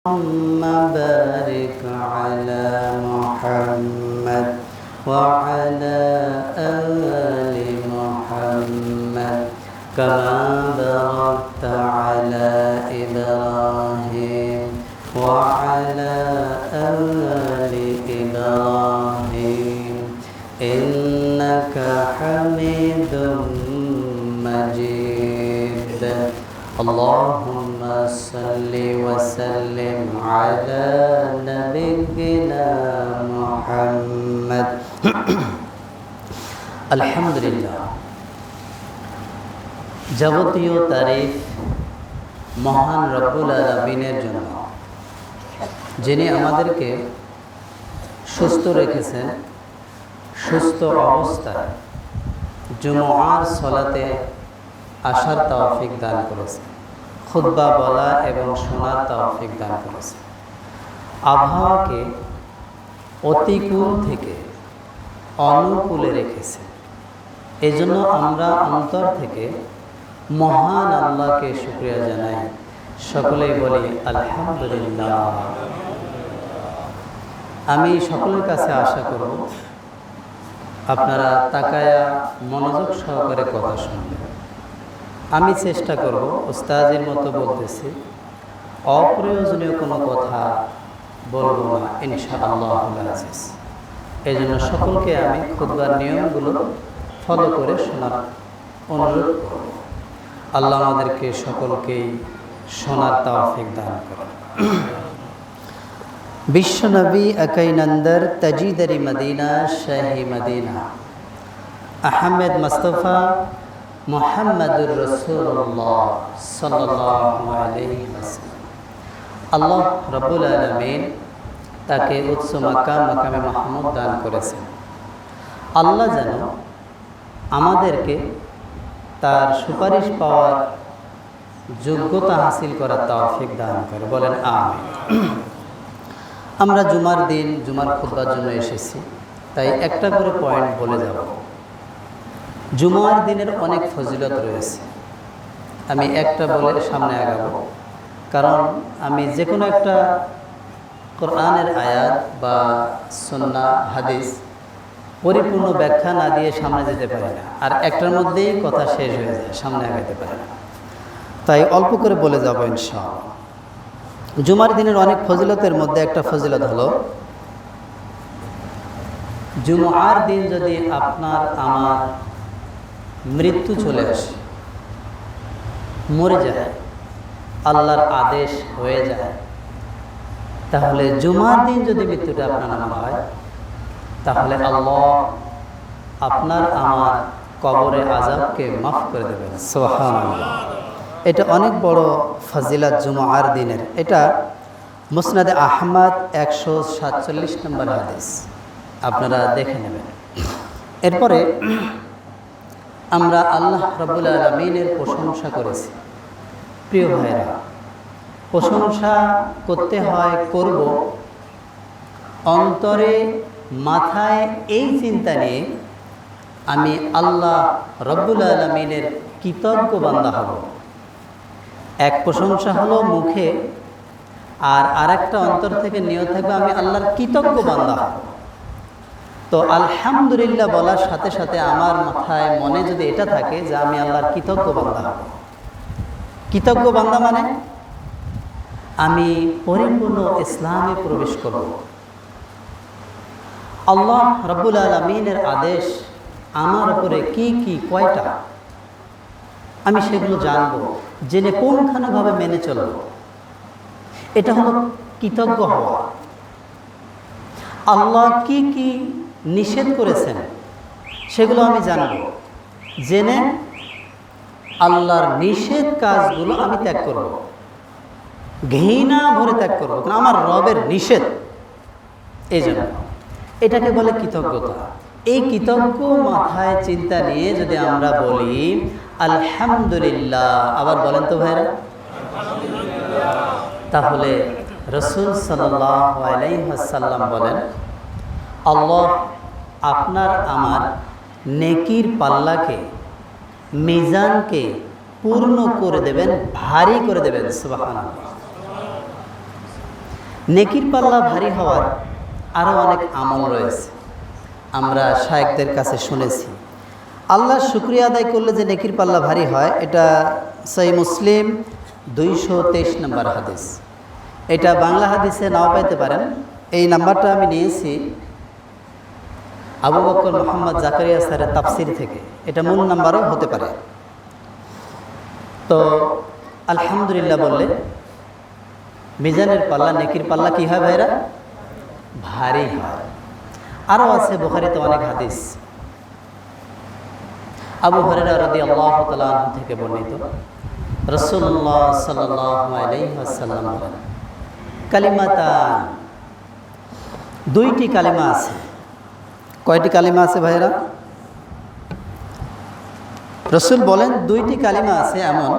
اللهم بارك على محمد وعلى آل محمد كما باركت على إبراهيم وعلى آل إبراهيم إنك حميد مجيد. اللهم صل وسلم على نبينا محمد. আলহামদুলিল্লাহ, যাবতীয় তারিফ মহান রব্বুল আলামিনের জন্য, যিনি আমাদেরকে সুস্থ রেখেছেন, সুস্থ অবস্থায় জুমআর সালাতে আসার তৌফিক দান করেছেন, খুতবা বলা এবং শোনার তৌফিক দান করেছেন। আবহাওয়াকে অতিকূল থেকে অনুকূলে রেখেছেন। এই জন্য আমরা অন্তর থেকে মহান আল্লাহকে শুকরিয়া জানাই। সকলেই বলি আলহামদুলিল্লাহ। আমি সকলের কাছে আশা করব আপনারা তাকায়া মনোযোগ সহকারে কথা শুনবেন। আমি চেষ্টা করব উস্তাদের মতো বলতেছি, অপ্রয়োজনীয় কোনো কথা বলবো না ইনশাআল্লাহ আজিজ। এই জন্য সকলকে আমি খুতবার নিয়মগুলো ফলো করে শোনার অনুরোধ করব। আল্লাহ আমাদেরকে সকলকেই শোনার তৌফিক দান করেন। বিশ্বনবী আকাইনন্দর তাজিদারি মদিনা শাহী মদিনা আহমেদ মুস্তফা মুহাম্মাদুর রাসূলুল্লাহ সাল্লাল্লাহু আলাইহি ওয়াসাল্লাম। আল্লাহ রাব্বুল আলামিন তাকে উচ্চ মাকামে মাহমুদ দান করেছেন। আল্লাহ যেন আমাদেরকে তার সুপারিশ পাওয়ার যোগ্যতা হাসিল করার তৌফিক দান করে, বলেন আমিন। আমরা জুমার দিন জুমার খুতবার জন্য এসেছি, তাই একটা করে পয়েন্ট বলে যাব। জুমার দিনের অনেক ফজিলত রয়েছে, আমি একটা বলে সামনে আগাবো। কারণ আমি যে কোনো একটা কোরআনের আয়াত বা সুন্নাহ হাদিস পরিপূর্ণ ব্যাখ্যা না দিয়ে সামনে যেতে পারি না, আর একটার মধ্যেই কথা শেষ হয়ে যায়, সামনে আগাতে পারি না। তাই অল্প করে বলে যাব ইনশাআল্লাহ। জুমার দিনের অনেক ফজিলতের মধ্যে একটা ফজিলত হলো, জুমার দিন যদি আপনার আমার মৃত্যু চলে আসে, মরে যায়, আল্লাহর আদেশ হয়ে যায়, তাহলে জুমার দিন যদি মৃত্যুটা আপনার আমার হয়, তাহলে আল্লাহ আপনার আমার কবরে আযাবকে মাফ করে দেবেন। সুবহানাল্লাহ। এটা অনেক বড় ফজিলত জুমার দিনের। এটা মুসনাদে আহমদ 147 নম্বর হাদিস, আপনারা দেখে নেবেন। এরপরে আমরা আল্লাহ রাব্বুল আলামিনের প্রশংসা করেছি। প্রিয় ভাইরা, প্রশংসা করতে হয়, করব অন্তরে মাথায় এই চিন্তা নিয়ে আমি আল্লাহ রাব্বুল আলামিনের কৃতজ্ঞ বান্দা হব। এক প্রশংসা হলো মুখে, আর আরেকটা অন্তর থেকে নিয়ত থাকবে আমি আল্লাহর কৃতজ্ঞ বান্দা হব। তো আলহামদুলিল্লাহ বলার সাথে সাথে আমার মাথায় মনে যদি এটা থাকে যে আমি আল্লাহর কৃতজ্ঞ বান্দা হব। কৃতজ্ঞ বান্দা মানে আমি পরিপূর্ণ ইসলামে প্রবেশ করব। আল্লাহ রাব্বুল আলামিনের আদেশ আমার উপরে কি কি কয়টা আমি সেগুলো জানব, জেনে কোনখানেভাবে মেনে চলব। এটা হলো কৃতজ্ঞ হওয়া। আল্লাহ কি কি নিষেধ করেছেন সেগুলো আমি জানব, জেনে আল্লাহর নিষেধ কাজগুলো আমি ত্যাগ করব, ঘৃণা ভরে ত্যাগ করব, কারণ আমার রবের নিষেধ। এই জন্য এটাকে বলে কৃতজ্ঞতা। এই কৃতজ্ঞ মাথায় চিন্তা নিয়ে যদি আমরা বলি আলহামদুলিল্লাহ, আবার বলেন তো ভাইরা, তাহলে রাসূল সাল্লাল্লাহু আলাইহি ওয়াসাল্লাম বলেন, আল্লাহ আপনার আমার নেকির পাল্লাকে, মিজানকে পূর্ণ করে দেবেন, ভারী করে দেবেন। সুবহানাল্লাহ। নেকির পাল্লা ভারী হওয়ার আরও অনেক আমল রয়েছে, আমরা শায়েখদের কাছে শুনেছি। আল্লাহর শুকরিয়া আদায় করলে যে নেকির পাল্লা ভারী হয়, এটা সহিহ মুসলিম 223 নম্বর হাদিস। এটা বাংলা হাদিসে নাও পাইতে পারেন, এই নাম্বারটা আমি নিয়েছি আবু বকর মোহাম্মদ জাকারিয়া স্যারের তাফসির থেকে, এটা মূল নাম্বারও হতে পারে। তো আলহামদুলিল্লাহ বললে মিজানের পাল্লা, নেকির পাল্লা কি হয় ভাইরা? ভারী হয়। আরও আছে বুখারীতে অনেক হাদিস। আবু হুরায়রা রাদিয়াল্লাহু তাআলা আনহু থেকে বর্ণিত, রাসূলুল্লাহ সাল্লাল্লাহু আলাইহি ওয়াসাল্লাম বলেন, কালিমাতান, দুইটি কালিমা আছে। কয়টি কালিমা আছে ভাইরা? রাসূল বলেন দুইটি কালিমা আছে এমন,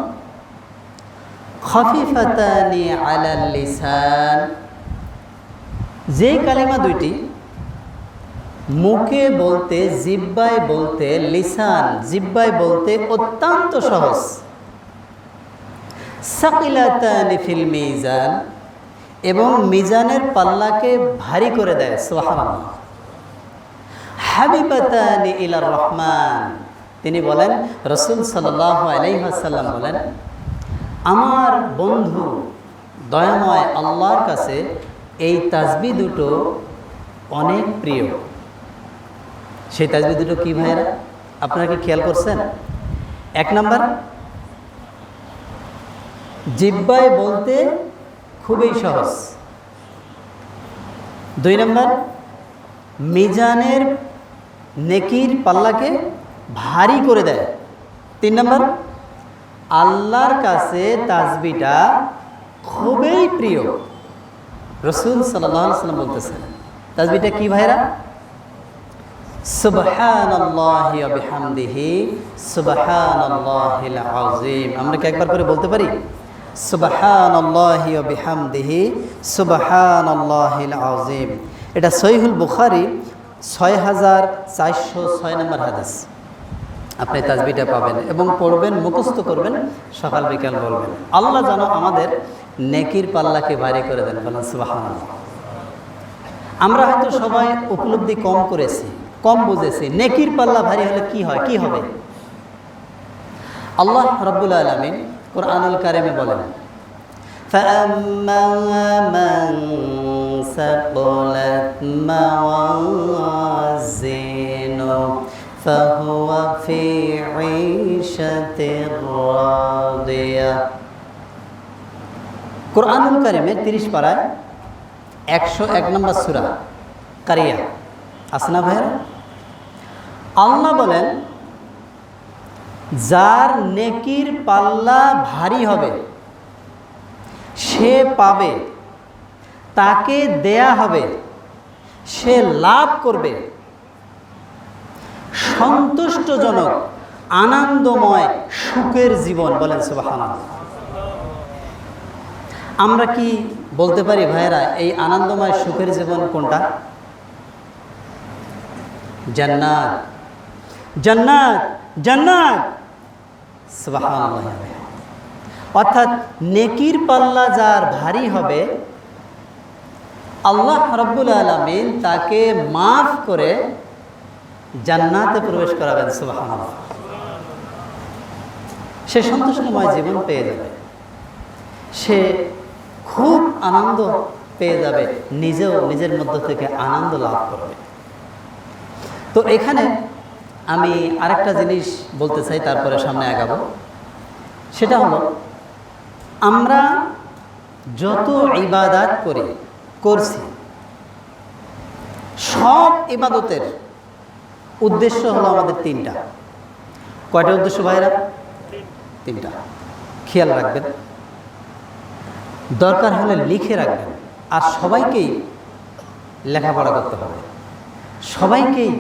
খাফিফাতানি আলাল লিসান, যে কালিমা দুইটি মুখে বলতে, জিহ্বায় বলতে, লিসান জিহ্বায় বলতে অত্যন্ত সহজ, সাকিলাতানি ফিল মিজান, এবং মিজানের পাল্লাকে ভারী করে দেয়। সুবহানাল্লাহ। হাবিবাতানি ইলার রহমান, তিনি বলেন, রাসূল সাল্লাল্লাহু আলাইহি ওয়াসাল্লাম বলেন, আমার বন্ধু দয়াময় আল্লাহর কাছে এই তাসবিহ দুটো অনেক প্রিয়। সেই তাসবিহ দুটো কি ভাইরা? আপনারা কি খেয়াল করছেন? এক নাম্বার, জিহ্বায় বলতে খুবই সহজ। দুই নাম্বার, মিজানের নেকির পাল্লাকে ভারী করে দেয়। তিন নাম্বার, আল্লাহর কাছে তাসবিহটা খুবই প্রিয়। রাসূল সাল্লাল্লাহু আলাইহি ওয়াসাল্লাম বলতেছেন, তাসবিহটা কি ভাইরা? সুবহানাল্লাহি ওয়া বিহামদিহি সুবহানাল্লাহিল আযীম। আমরা কি একবার করে বলতে পারি? সুবহানাল্লাহি ওয়া বিহামদিহি সুবহানাল্লাহিল আযীম। এটা সহিহুল বুখারী 6406 নম্বর হাদিস। আপনি তাসবিহটা পাবেন এবং পড়বেন, মুখস্থ করবেন, সকাল বিকাল বলবেন। আল্লাহ যেন আমাদের নেকির পাল্লাকে ভারী করে দেন, বলেন সুবহানাল্লাহ। আমরা হয়তো সবাই উপলব্ধি কম করেছি, কম বুঝেছি। নেকির পাল্লা ভারী হলে কি হয়, কি হবে? আল্লাহ রাব্বুল আলামিন কুরআনুল কারীমে বলেন, فَأَمَّا مَنْ ثَقُلَتْ مَوَازِينُهُ فَهُوَ فِي عِيشَةٍ راضية। কুরআনুল কারীমের 30 পারায় 101 নম্বর সূরা কারিয়া আছে না ভাইরা? আল্লাহ বলেন, যার নেকির পাল্লা ভারী হবে সে পাবে, তাকে দেয়া হবে, সে লাভ করবে সন্তুষ্টজনক আনন্দময় সুখের জীবন, বলেন সুবহানাল্লাহ। আমরা কি বলতে পারি ভাইরা এই আনন্দময় সুখের জীবন কোনটা? জান্নাত, জান্নাত, জান্নাত, সুবহানাল্লাহ। অর্থাৎ নেকির পাল্লা যার ভারী হবে, আল্লাহ রাব্বুল আলামিন তাকে মাফ করে জান্নাতে প্রবেশ করাবেন, সুবহানাল্লাহ। সে সন্তুষ্টময় জীবন পেয়ে যাবে, সে খুব আনন্দ পেয়ে যাবে, নিজেও নিজের মধ্য থেকে আনন্দ লাভ করবে। তো এখানে আমি আরেকটা জিনিস বলতে চাই, তারপরে সামনে আগাবো। সেটা হলো, আমরা যত ইবাদত করছি, সব ইবাদতের উদ্দেশ্য হলো আমাদের তিনটা। কয়টা উদ্দেশ্য ভাইরা? তিনটা। খেয়াল রাখবেন, দরকার হলে লিখে রাখবেন। আর সবাইকেই লেখাপড়া করতে হবে, সবাইকেই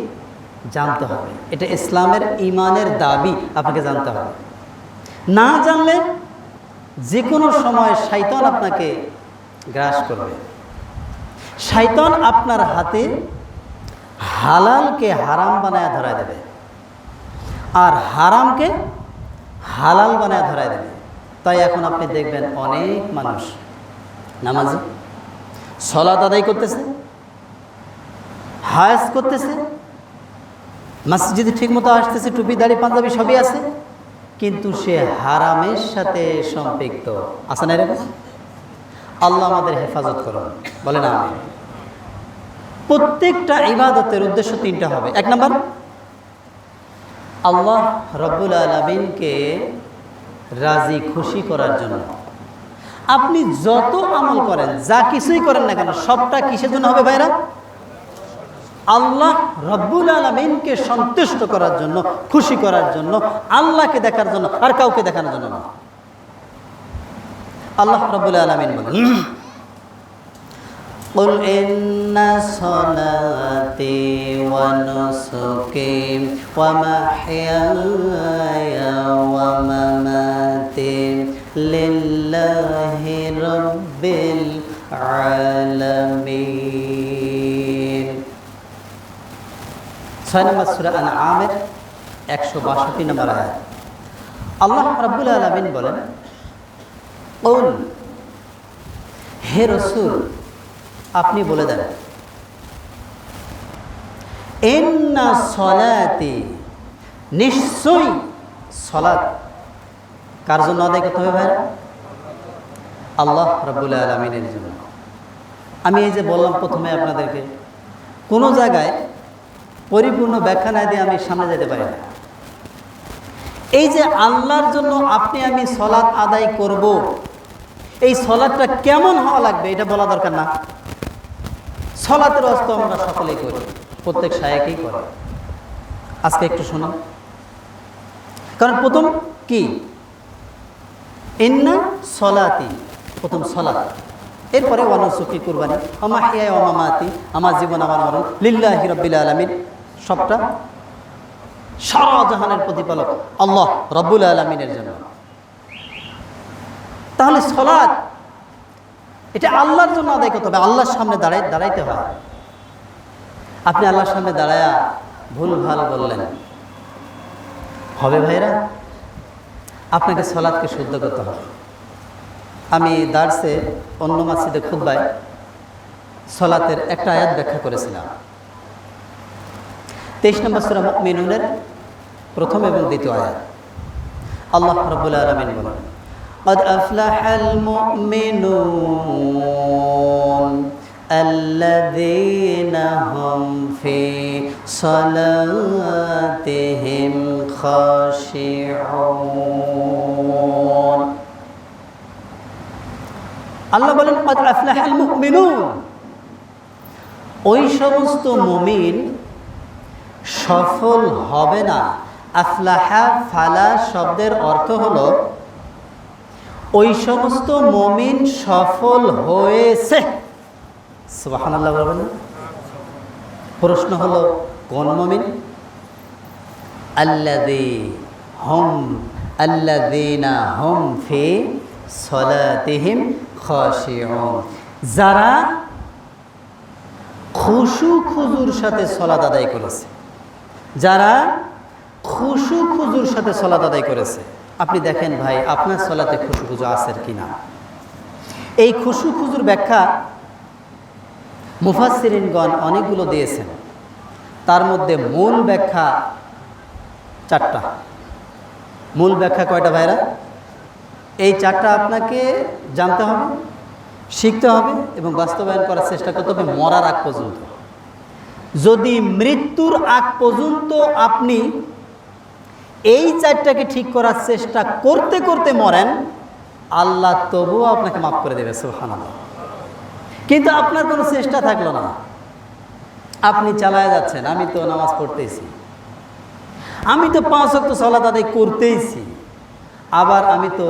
জানতে হবে। এটা ইসলামের ঈমানের দাবি, আপনাকে জানতে হবে। না জানলে যে কোনো সময় শয়তান আপনাকে গ্রাস করবে। শয়তান আপনার হাতে হালালকে হারাম বানায় ধরায় দেবে, আর হারামকে হালাল বানায় ধরায় দেবে। তাই এখন আপনি দেখবেন অনেক মানুষ নামাজি, সালাত আদায় করতেছে, হাজ করতেছে, মসজিদে ঠিকমতো আসতেছে, টুপি দাড়ি পাঞ্জাবি সবই আছে, কিন্তু সে হারামের সাথে সম্পৃক্ত আছে না এরকম? আল্লাহ আমাদের হেফাজত করুন, বলেন আমিন। প্রত্যেকটা ইবাদতের উদ্দেশ্য তিনটা হবে। এক নম্বর, আল্লাহ রব্বুল আলামিনকে রাজি খুশি করার জন্য। আপনি যত আমল করেন, যা কিছুই করেন না কেন, সবটা কিসের জন্য হবে ভাইরা? আল্লাহ রব্বুল আলামিনকে সন্তুষ্ট করার জন্য, খুশি করার জন্য, আল্লাহকে দেখার জন্য, আর কাউকে দেখানোর জন্য না। আল্লাহ রব্বুল আলামিন বলেন, قل إن صلاتي ونسكي ومحياي ومماتي لله رب العالمين। 6 নম্বর সূরা আনআমের 162 নম্বর আয়াত। আল্লাহ রাব্বুল আলামিন বলেন, কুল, হে রাসূল আপনি বলে দেন, ইন্না সলাতি, নিশ্চয়ই সলাত কার জন্য আদায় করতে হবে ভাইরা? আল্লাহ রাব্বুল আলামিনের জন্য। আমি এই যে বললাম প্রথমে আপনাদেরকে, কোনো জায়গায় পরিপূর্ণ ব্যাখ্যা না দিয়ে আমি সামনে যেতে পারি না। এই যে আল্লাহর জন্য আপনি আমি সলাত আদায় করব, এই সলাতটা কেমন হওয়া লাগবে এটা বলা দরকার না? সলাতের অস্ত আমরা সকলেই করি, প্রত্যেক শায়েকেই করে। আজকে একটু শুনুন, কারণ প্রথম কি? ইন্না সলাতি, প্রথম সলাত, এরপরে ওয়ানুসুকি, কুরবানি, ওমাহিয়া ওমামাতি, আমার জীবন আমার মরণ লিল্লাহি রাব্বিল আলামিন, সবটা সারা জাহানের প্রতিপালক আল্লাহ রাব্বুল আলামিনের জন্য। তাহলে সলাত এটা আল্লাহর জন্য আদায় করতে হবে, আল্লাহর সামনে দাঁড়াইতে হয়। আপনি আল্লাহর সামনে দাঁড়ায়া ভুল ভাল বললেন, হবে ভাইরা? আপনাকে সলাতকে শুদ্ধ করতে হবে। আমি দার্সে অন্য মসজিদে খুতবায় সলাতের একটা আয়াত ব্যাখ্যা করেছিলাম। 23 নম্বর সূরা মুমিনুনের প্রথম এবং দ্বিতীয় আয়াত। আল্লাহ রাব্বুল আলামিন বলেন, قد أفلح المؤمنون الذين هم في صلاتهم خاشعون। আল্লাহ বলেন, قد أفلح المؤمنون, ওই সমস্ত মুমিন সফল হবে না। আফলাহা, ফালা শব্দের অর্থ হলো ওই সমস্ত মুমিন সফল হয়েছে। সুবহানাল্লাহ বলবেন না? প্রশ্ন হলো কোন মুমিন? আল্লাযীনা হুম ফি সলাতিহিম খাশিউন, যারা খুশু খুজুর সাথে সলাত আদায় করেছে, যারা খুশু খুজুর সাথে সলাত আদায় করেছে। আপনি দেখেন ভাই, আপনার সলাতে খুশু খুজু আছে কিনা? এই খুশু খুজুর ব্যাখ্যা মুফাসসিরিনগণ অনেকগুলো দিয়েছেন, তার মধ্যে মূল ব্যাখ্যা 4টা। মূল ব্যাখ্যা কয়টা ভাইরা? এই 4টা আপনাকে জানতে হবে, শিখতে হবে এবং বাস্তবায়ন করার চেষ্টা করতে হবে মরার আগ পর্যন্ত। যদি মৃত্যুর আগ পর্যন্ত আপনি এই 4টাকে ঠিক করার চেষ্টা করতে করতে মরেন, আল্লাহ তবুও আপনাকে মাফ করে দেবে, সুবহানাল্লাহ। কিন্তু আপনার কোনো চেষ্টা থাকলো না, আপনি চালায় যাচ্ছেন, আমি তো নামাজ পড়তেইছি, আমি তো 5 ওয়াক্ত সালাত আদায় করতেইছি, আবার আমি তো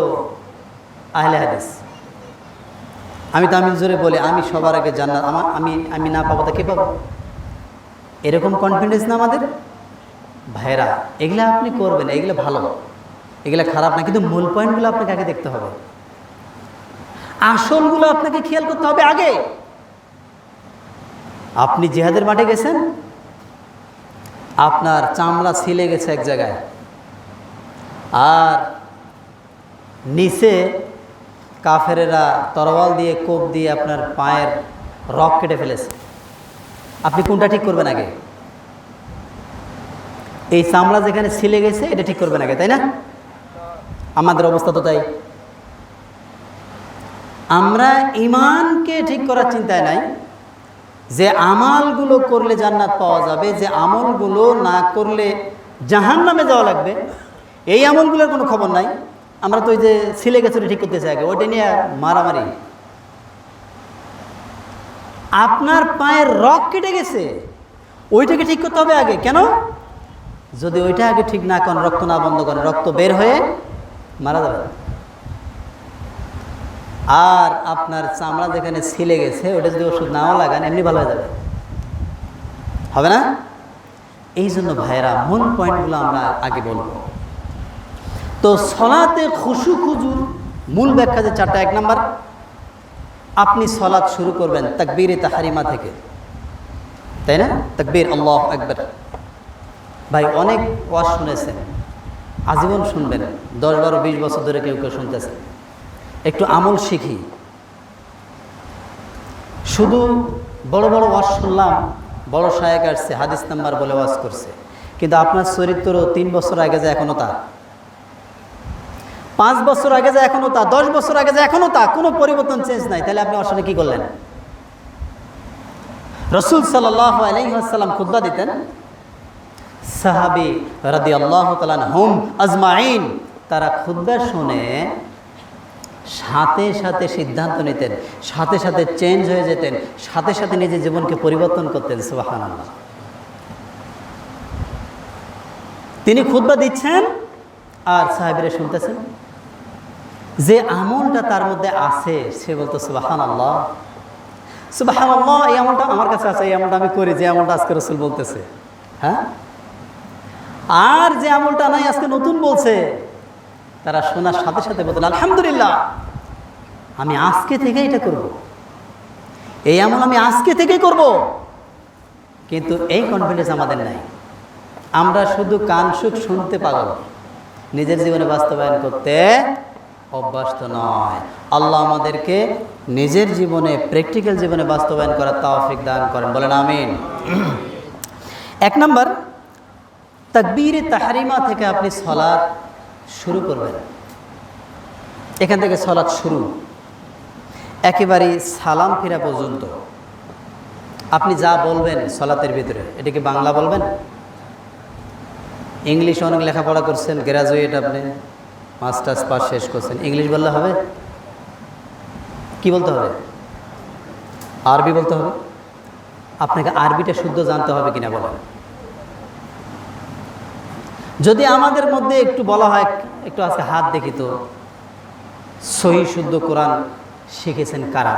আহলে হাদিস, আমি জোরে বলি আমি সবার আগে জান্নাত, আমি না পাবো তা কে পাবো? এরকম কনফিডেন্স না আমাদের ভাইরা। এগুলা আপনি করবেন, এগুলো ভালো, এগুলো খারাপ না, কিন্তু মূল পয়েন্টগুলো আপনাকে আগে দেখতে হবে, আসলগুলো আপনাকে খেয়াল করতে হবে আগে। আপনি জিহাদের মাঠে গেছেন, আপনার চামড়া ছিলে গেছে এক জায়গায়, আর নিচে কাফেরেরা তরোয়াল দিয়ে কোপ দিয়ে আপনার পায়ের রক কেটে ফেলেছে। আপনি কোনটা ঠিক করবেন আগে? এই চামড়া যেখানে ছিলে গেছে এটা ঠিক করবেন আগে, তাই না? আমাদের অবস্থা তো তাই। আমরা ঈমানকে ঠিক করার চিন্তায় নাই, যে আমলগুলো করলে জান্নাত পাওয়া যাবে, যে আমলগুলো না করলে জাহান্নামে যাওয়া লাগবে, এই আমলগুলোর কোনো খবর নাই। আমরা তো ওই যে ছিলে গেছে ঠিক করতেছে আগে, ওইটা নিয়ে মারামারি। আপনার পায়ের রক কেটে গেছে, ওইটাকে ঠিক করতে হবে আগে। কেন? যদি ওইটা আগে ঠিক না করেন, রক্ত না বন্ধ করেন, রক্ত বের হয়ে মারা যাবে। আর আপনার চামড়া যেখানে ছিলে গেছে ওটা যদি ওষুধ নাও লাগান এমনি ভালো হয়ে যাবে, হবে না? এই জন্য ভাইয়েরা মূল পয়েন্টগুলো আমরা আগে বলবো। তো সলাতে খুশু খুজুর মূল ব্যাখ্যা যে চারটা। 1 নাম্বার, আপনি সলাত শুরু করবেন তাকবীরে তাহরিমা থেকে, তাই না? তাকবীর আল্লাহু আকবার। ভাই অনেক ওয়াজ শুনেছেন, আজীবন শুনবেন, 10, 12, 20 বছর ধরে কেউ কেউ শুনতেছেন। একটু আমল শিখি। শুধু বড় বড় ওয়াজ শুনলাম, বড় শায়েক আসছে হাদিস নাম্বার বলে ওয়াজ করছে, কিন্তু আপনার চরিত্র 3 বছর আগে যে এখনো তা, 5 বছর আগে যে এখনো তা, 10 বছর আগে যে এখনো তা, কোনো পরিবর্তন চেঞ্জ নাই। তাহলে আপনি আসলে কি করলেন? রাসূল সাল্লাল্লাহু আলাইহি ওয়াসাল্লাম খুতবা দিতেন, সাহাবী রাদিয়াল্লাহু তাআলা আনহুম আজমাইন তারা খুতবা শুনে সাথে সাথে সিদ্ধান্ত নিতেন, সাথে সাথে চেঞ্জ হয়ে যেতেন, সাথে সাথে নিজের জীবনকে পরিবর্তন করতেন। সুবহানাল্লাহ। তিনি খুতবা দিচ্ছেন আর সাহাবীরা শুনতেছেন। যে আমলটা তার মধ্যে আছে সে বলতো সুবহানাল্লাহ, সুবহানাল্লাহ, এই আমলটা আমার কাছে আছে, এই আমলটা আমি করি, যে আমলটা আজকে রাসূল বলতেছে। হ্যাঁ, আর যে আমলটা নাই আজকে নতুন বলছে, তারা শোনার সাথে সাথে বলতেন আলহামদুলিল্লাহ, আমি আজকে থেকে এটা করব, এই আমল আমি আজকে থেকে করব। কিন্তু এই কনফিডেন্স আমাদের নাই। আমরা শুধু কানসুক শুনতে পাগল, নিজের জীবনে বাস্তবায়ন করতে অভ্যস্ত নয়। আল্লাহ আমাদেরকে নিজের জীবনে, প্র্যাকটিক্যাল জীবনে বাস্তবায়ন করার তৌফিক দান করেন, বলেন আমিন। 1 নাম্বার, তাকবীরে তাহরিমা থেকে আপনি সালাত শুরু করবেন। এখান থেকে সালাত শুরু, একেবারে সালাম ফিরা পর্যন্ত আপনি যা বলবেন সালাতের ভিতরে, এটাকে বাংলা বলবেন, ইংলিশ অনেক লেখাপড়া করছেন, গ্রাজুয়েট, আপনি মাস্টার্স পাস শেষ করছেন, ইংলিশ বললে হবে? কি বলতে হবে? আরবি বলতে হবে। আপনাকে আরবিটা শুদ্ধ জানতে হবে কিনা বলেন। যদি আমাদের মধ্যে একটু বলা হয়, একটু আজকে হাত দেখি তো, সহি শুদ্ধ কোরআন শিখেছেন কারা?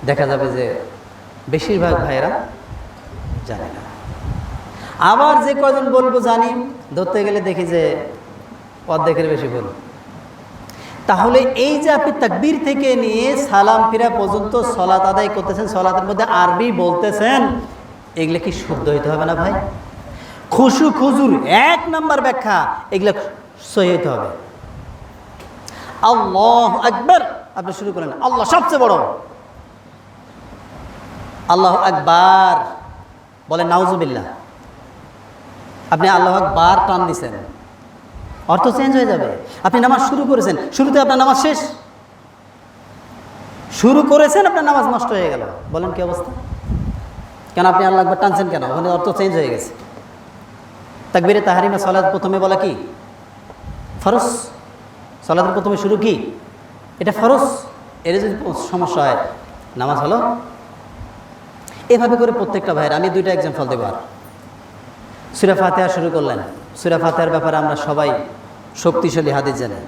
দেখা যাবে যে বেশিরভাগ ভাইয়েরা জানে না। আবার যে কয়জন বলবো জানি, ধরতে গেলে দেখি যে অর্ধেকের বেশি বল। তাহলে এই যে আপনি তাকবীর থেকে নিয়ে সালাম ফিরা পর্যন্ত সালাত আদায় করতেছেন, সালাতের মধ্যে আরবি বলতেছেন, এগুলো কি শুদ্ধ হইতে হবে না ভাই? খুশু খুজুর 1 নাম্বার ব্যাখ্যা, এগুলো সহি হইতে হবে। আল্লাহু আকবার, আপনি শুরু করেন, আল্লাহ সবচেয়ে বড়, আল্লাহু আকবার বলেন, নাউজুবিল্লাহ। আপনি আল্লাহু আকবার টান দিছেন, অর্থ চেঞ্জ হয়ে যাবে। আপনি নামাজ শুরু করেছেন, শুরুতে আপনার নামাজ শেষ, শুরু করেছেন, আপনার নামাজ নষ্ট হয়ে গেল। বলেন কি অবস্থা? কেন আপনি আল্লাহু আকবার টানছেন কেন? ওখানে অর্থ চেঞ্জ হয়ে গেছে। তাকবীরে তাহরিমা সালাত প্রথমে বলা কি? ফরজ। সালাতের প্রথমে শুরু কি? এটা ফরজ। এর যদি সমস্যা হয়, নামাজ হলো। এভাবে করে প্রত্যেকটা ভাইয়ের আমি 2টা এক্সাম্পল দেব। আর সূরা ফাতিহা শুরু করলেন, সূরা ফাতিহার ব্যাপারে আমরা সবাই শক্তিশালী হাদিস জানি,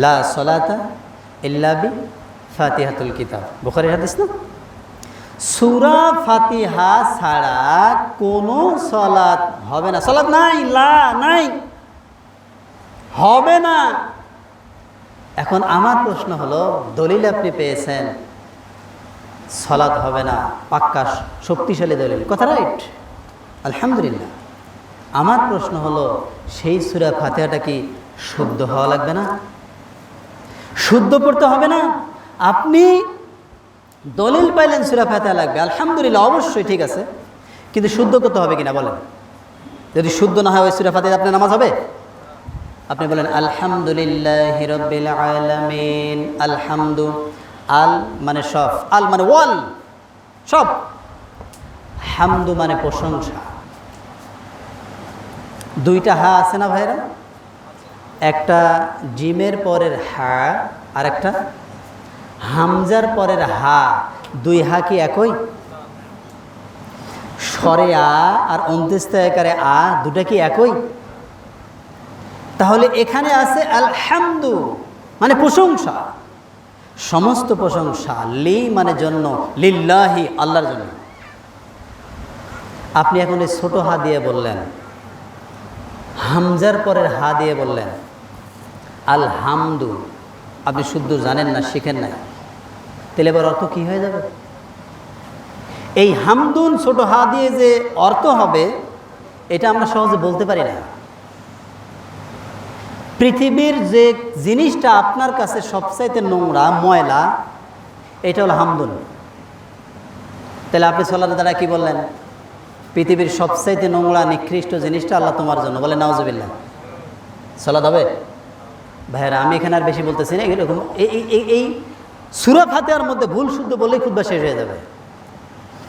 লা সালাতা ইল্লা বি ফাতিহাতুল কিতাব, বুখারীর হাদিস না? সূরা ফাতিহা ছাড়া কোনো সালাত হবে না। সালাত নাই, লা নাই, হবে না। এখন আমার প্রশ্ন হলো, দলিল আপনি পেয়েছেন সালাত হবে না, পাক্কা শক্তিশালী দলিল, কথা রাইট, আলহামদুলিল্লাহ। আমার প্রশ্ন হলো, সেই সূরা ফাতিহাটা কি শুদ্ধ হওয়া লাগবে না? শুদ্ধ পড়তে হবে না? আপনি দলিল পাইলেন সূরা ফাতিহা লাগবে, আলহামদুলিল্লাহ, অবশ্যই ঠিক আছে, কিন্তু শুদ্ধ করতে হবে কিনা বলেন? যদি শুদ্ধ না হয় ওই সূরা ফাতিহা আপনার নামাজ হবে? আপনি বলেন আলহামদুলিল্লাহি রাব্বিল আলামিন, আলহামদু, আল মানে সব, আল মানে ওয়াল সব, হামদু মানে প্রশংসা। দুইটা হা আছে না ভাইরা? একটা জিমের পরের হা আর একটা হামজার পরের হা। দুই হা কি একই? স্বরে আ আর অন্ত্যেষ্টায়কারে আ দুটা কি একই? তাহলে এখানে আছে আলহামদু মানে প্রশংসা, সমস্ত প্রশংসা, লি মানে জন্য, লিল্লাহি আল্লাহর জন্য। আপনি এখন এই ছোট হা দিয়ে বললেন, হামজার পরের হা দিয়ে বললেন আলহামদু, আপনি শুদ্ধ জানেন না, শিখেন নাই, তাহলে এবার অর্থ কি হয়ে যাবে? এই হামদুন ছোট হা দিয়ে যে অর্থ হবে এটা আমরা সহজে বলতে পারি না। পৃথিবীর যে জিনিসটা আপনার কাছে সবচাইতে নোংরা ময়লা, এটা হলো হামদুন। তাহলে আপনি সালাতের দ্বারা কি বললেন? পৃথিবীর সবচাইতে নোংরা নিকৃষ্ট জিনিসটা আল্লাহ তোমার জন্য, বলে নাউজুবিল্লাহ। সালাত হবে? ভাইয়েরা, আমি এখানে আর বেশি বলতেছি না, এরকম এই সূরা ফাতিহার মধ্যে ভুল শুদ্ধ বলেই খুতবা শেষ হয়ে যাবে।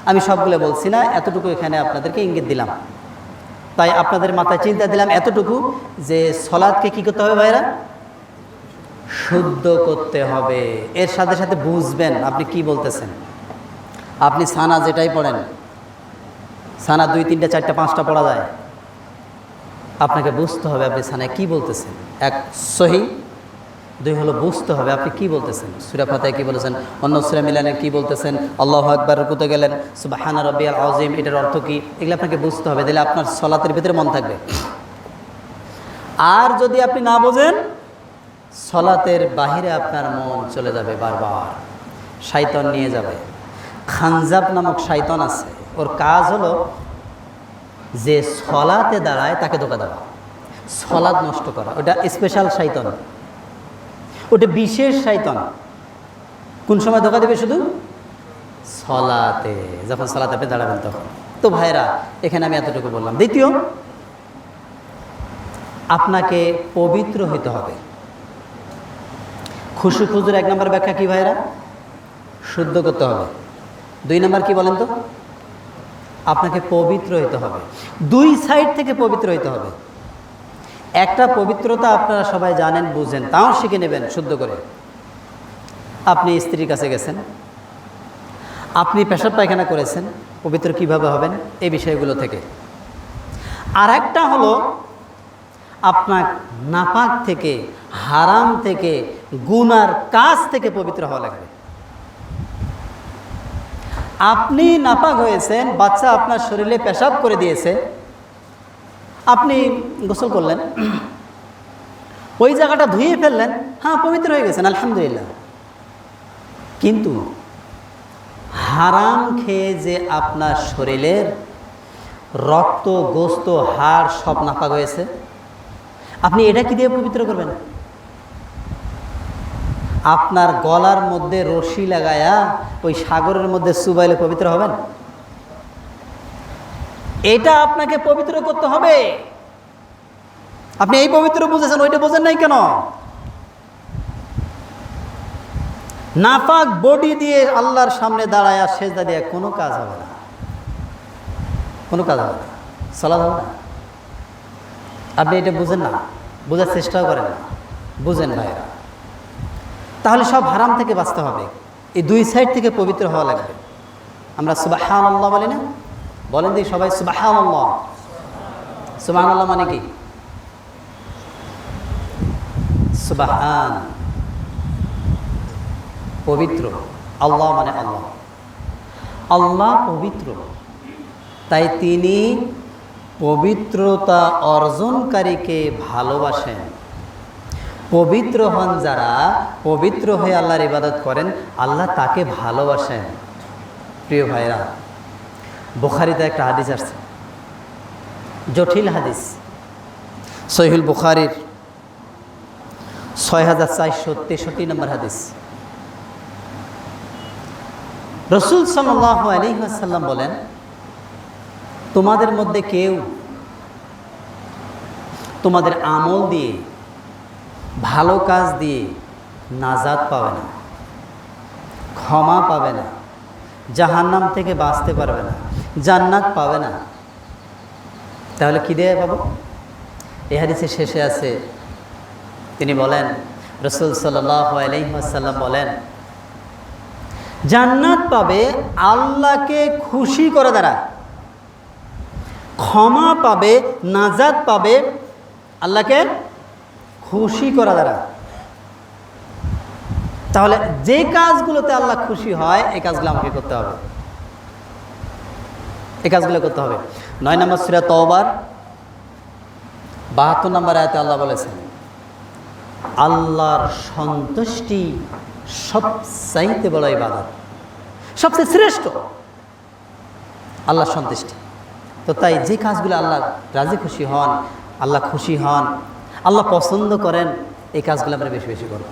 আমি সবগুলো বলছি না, এতটুকু এখানে আপনাদেরকে ইঙ্গিত দিলাম, তাই আপনাদের মাথায় চিন্তা দিলাম এতটুকু যে সালাতকে কি করতে হবে ভাইরা? শুদ্ধ করতে হবে। এর সাথে সাথে বুঝবেন আপনি কি বলতেছেন। আপনি সানা যেটাই পড়েন, সানা 2, 3, 4, 5টা পড়া যায়, আপনাকে বুঝতে হবে আপনি সানায় কি বলতেছেন। এক সহি, 2 হলো বুঝতে হবে আপনি কি বলতেছেন। সূরা ফাতিহায় কি বলেছেন, অন্য সূরা মিলানে কি বলতেছেন, আল্লাহু আকবার রুকুতে গেলেন সুবহানা রাব্বিয়াল আযীম, এটার অর্থ কি, এগুলো আপনাকে বুঝতে হবে, তাহলে আপনার সালাতের ভিতরে মন থাকবে। আর যদি আপনি না বোঝেন, সালাতের বাহিরে আপনার মন চলে যাবে, বারবার শয়তান নিয়ে যাবে। খানজাব নামক শয়তান আছে, ওর কাজ হলো যে সালাতে দাঁড়ায় তাকে ধোঁকা দেওয়া, সালাত নষ্ট করা। ওটা স্পেশাল শয়তান, ওটা বিশেষ শয়তান। কোন সময় ধোঁকা দেবে? শুধু সালাতে, যখন সালাতে আপনি দাঁড়াবেন তখন। তো ভাইরা, এখানে আমি এতটুকু বললাম। দ্বিতীয়, আপনাকে পবিত্র হইতে হবে। খুশু খুজুর 1 নম্বর ব্যাখ্যা কি ভাইরা? শুদ্ধ করতে হবে। 2 নম্বর কি বলেন তো? আপনাকে পবিত্র হইতে হবে। 2 সাইড থেকে পবিত্র হইতে হবে। একটা পবিত্রতা আপনারা সবাই জানেন, বুঝেন, তাও শিখে নেবেন শুদ্ধ করে। আপনি স্ত্রীর কাছে গেছেন, আপনি পেশাব পায়খানা করেছেন, পবিত্র কিভাবে হবেন এই বিষয়গুলো থেকে। আর একটা হলো আপনার নাপাক থেকে, হারাম থেকে, গুনার কাজ থেকে পবিত্র হওয়া লাগবে। আপনি নাপাক হয়েছেন, বাচ্চা আপনার শরীরে পেশাব করে দিয়েছে, আপনি গোসল করলেন, ওই জায়গাটা ধুয়ে ফেললেন, হ্যাঁ পবিত্র হয়ে গেছেন, আলহামদুলিল্লাহ। কিন্তু হারাম খেয়ে যে আপনার শরীরের রক্ত, গোস্ত, হাড় সব নাপাক হয়েছে, আপনি এটা কি দিয়ে পবিত্র করবেন? আপনার গলার মধ্যে রশি লাগায়া ওই সাগরের মধ্যে চুবাইলে পবিত্র হবেন? এটা আপনাকে পবিত্র করতে হবে। আপনি এই পবিত্র বুঝেছেন, ওইটা বোঝেন নাই কেন? নাপাক বডি দিয়ে আল্লাহর সামনে দাঁড়ায় সেজদা দিয়ে কোনো কাজ হবে না, কোনো কাজ হবে না, সালাত হবে না। আপনি এটা বুঝেন না, বোঝার চেষ্টাও করেন না। বুঝেন ভাইরা, তাহলে সব হারাম থেকে বাঁচতে হবে। এই 2 সাইড থেকে পবিত্র হওয়া লাগবে। আমরা সুবহানাল্লাহ বলি না? বলেন দিই সবাই সুবহানাল্লাহ। সুবহানাল্লাহ মানে কি? সুবহান, পবিত্র। আল্লাহ মানে আল্লাহ, আল্লাহ পবিত্র, তাই তিনি পবিত্রতা অর্জনকারীকে ভালোবাসেন। পবিত্র হন যারা, পবিত্র হয়ে আল্লাহর ইবাদত করেন, আল্লাহ তাকে ভালোবাসেন। প্রিয় ভাইরা, বুখারীতে একটা হাদিস আসছে, জটিল হাদিস, সহিহুল বুখারীর 6463 নম্বর হাদিস। রাসূল সাল্লাল্লাহু আলাইহি ওয়াসাল্লাম বলেন, তোমাদের মধ্যে কেউ তোমাদের আমল দিয়ে, ভালো কাজ দিয়ে নাজাত পাবে না, ক্ষমা পাবে না, জাহান্নাম থেকে বাঁচতে পারবে না, জান্নাত পাবে না। তাহলে কি দিয়ে পাবো? এই হাদিসের শেষে আছে, তিনি বলেন, রাসূল সাল্লাল্লাহু আলাইহি ওয়াসাল্লাম বলেন, জান্নাত পাবে আল্লাহকে খুশি করে দ্বারা, ক্ষমা পাবে, নাজাত পাবে আল্লাহকে খুশি করা দ্বারা। তাহলে যে কাজগুলোতে আল্লাহ খুশি হয় এই কাজগুলো আমাকে করতে হবে, এই কাজগুলো করতে হবে। 9 নম্বর সূরা তওবার 72 নম্বর আয়াতে আল্লাহ বলেছেন, আল্লাহর সন্তুষ্টি সবচাইতে বড় ইবাদত, সবচেয়ে শ্রেষ্ঠ আল্লাহর সন্তুষ্টি। তো তাই যে কাজগুলো আল্লাহ রাজি খুশি হন, আল্লাহ খুশি হন, আল্লাহ পছন্দ করেন, এই কাজগুলো আমরা বেশি বেশি করব।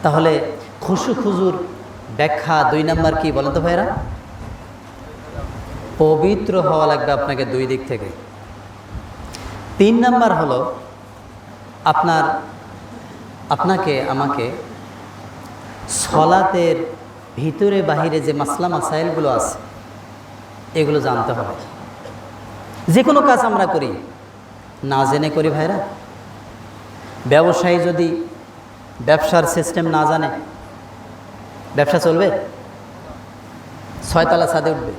তাহলে খুশু খুজুর ব্যাখ্যা 2 নম্বর কি বলেন তো ভাইরা? পবিত্র হওয়া লাগবে আপনাকে 2 দিক থেকে। 3 নম্বর হলো আপনাকে আমাকে সলাতের ভিতরে বাহিরে যে মাসলা মাসাইলগুলো আছে এগুলো জানতে হবে। যে কোনো কাজ আমরা করি না জেনে করি ভাইরা। ব্যবসায়ী যদি ব্যবসার সিস্টেম না জানে, ব্যবসা চলবে? 6 তলা ছাদে উঠবে।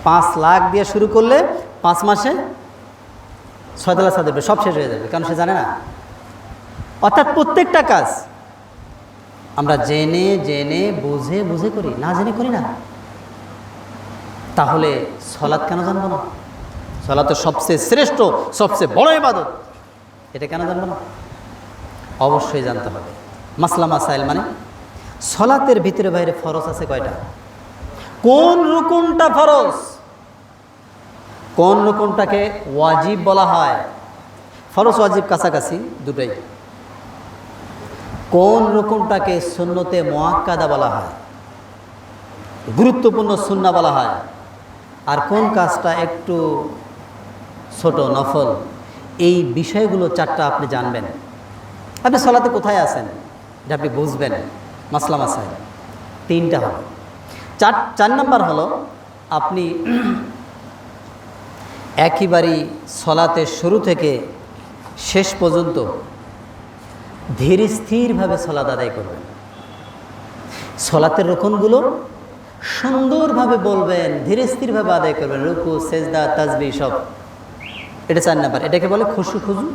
5 লাখ দিয়ে শুরু করলে 5 মাসে 6 তলা ছাদে উঠবে, সব শেষ হয়ে যাবে, কারণ সে জানে না। অর্থাৎ প্রত্যেকটা কাজ আমরা জেনে জেনে বুঝে বুঝে করি, না জেনে করি না। তাহলে সলাৎ কেন জানবো না? সলাৎ তো সবচেয়ে শ্রেষ্ঠ, সবচেয়ে বড় ইবাদত, এটা কেন জানবো না? অবশ্যই জানতে হবে। মাসলা মাসাইল মানে সলাতের ভিতরে বাইরে ফরজ আছে কয়টা, কোন রুকুনটা ফরজ, কোন রুকুনটাকে ওয়াজিব বলা হয়, ফরজ ওয়াজিব কাছাকাছি দুটোই। কোন রুকুনটাকে সুন্নতে মুআক্কাদা বলা হয়, গুরুত্বপূর্ণ সুন্নাহ বলা হয়, আর কোন কাজটা একটু ছোট নফল। এই বিষয়গুলো 4টা আপনি জানবেন। আপনি সলাতে কোথায় আছেন এটা আপনি বুঝবেন। মাসলা মাসাইল 3টা হলো। 4 নম্বর হলো আপনি একইবারই সলাতের শুরু থেকে শেষ পর্যন্ত ধীর স্থিরভাবে সলাত আদায় করবেন। সলাতের রুকুনগুলো সুন্দরভাবে বলবেন, ধীরে স্থিরভাবে আদায় করবেন, রুকু সেজদা তাসবিহ সব। এটা 4 নাম্বার। এটাকে বলে খুশু খুজু,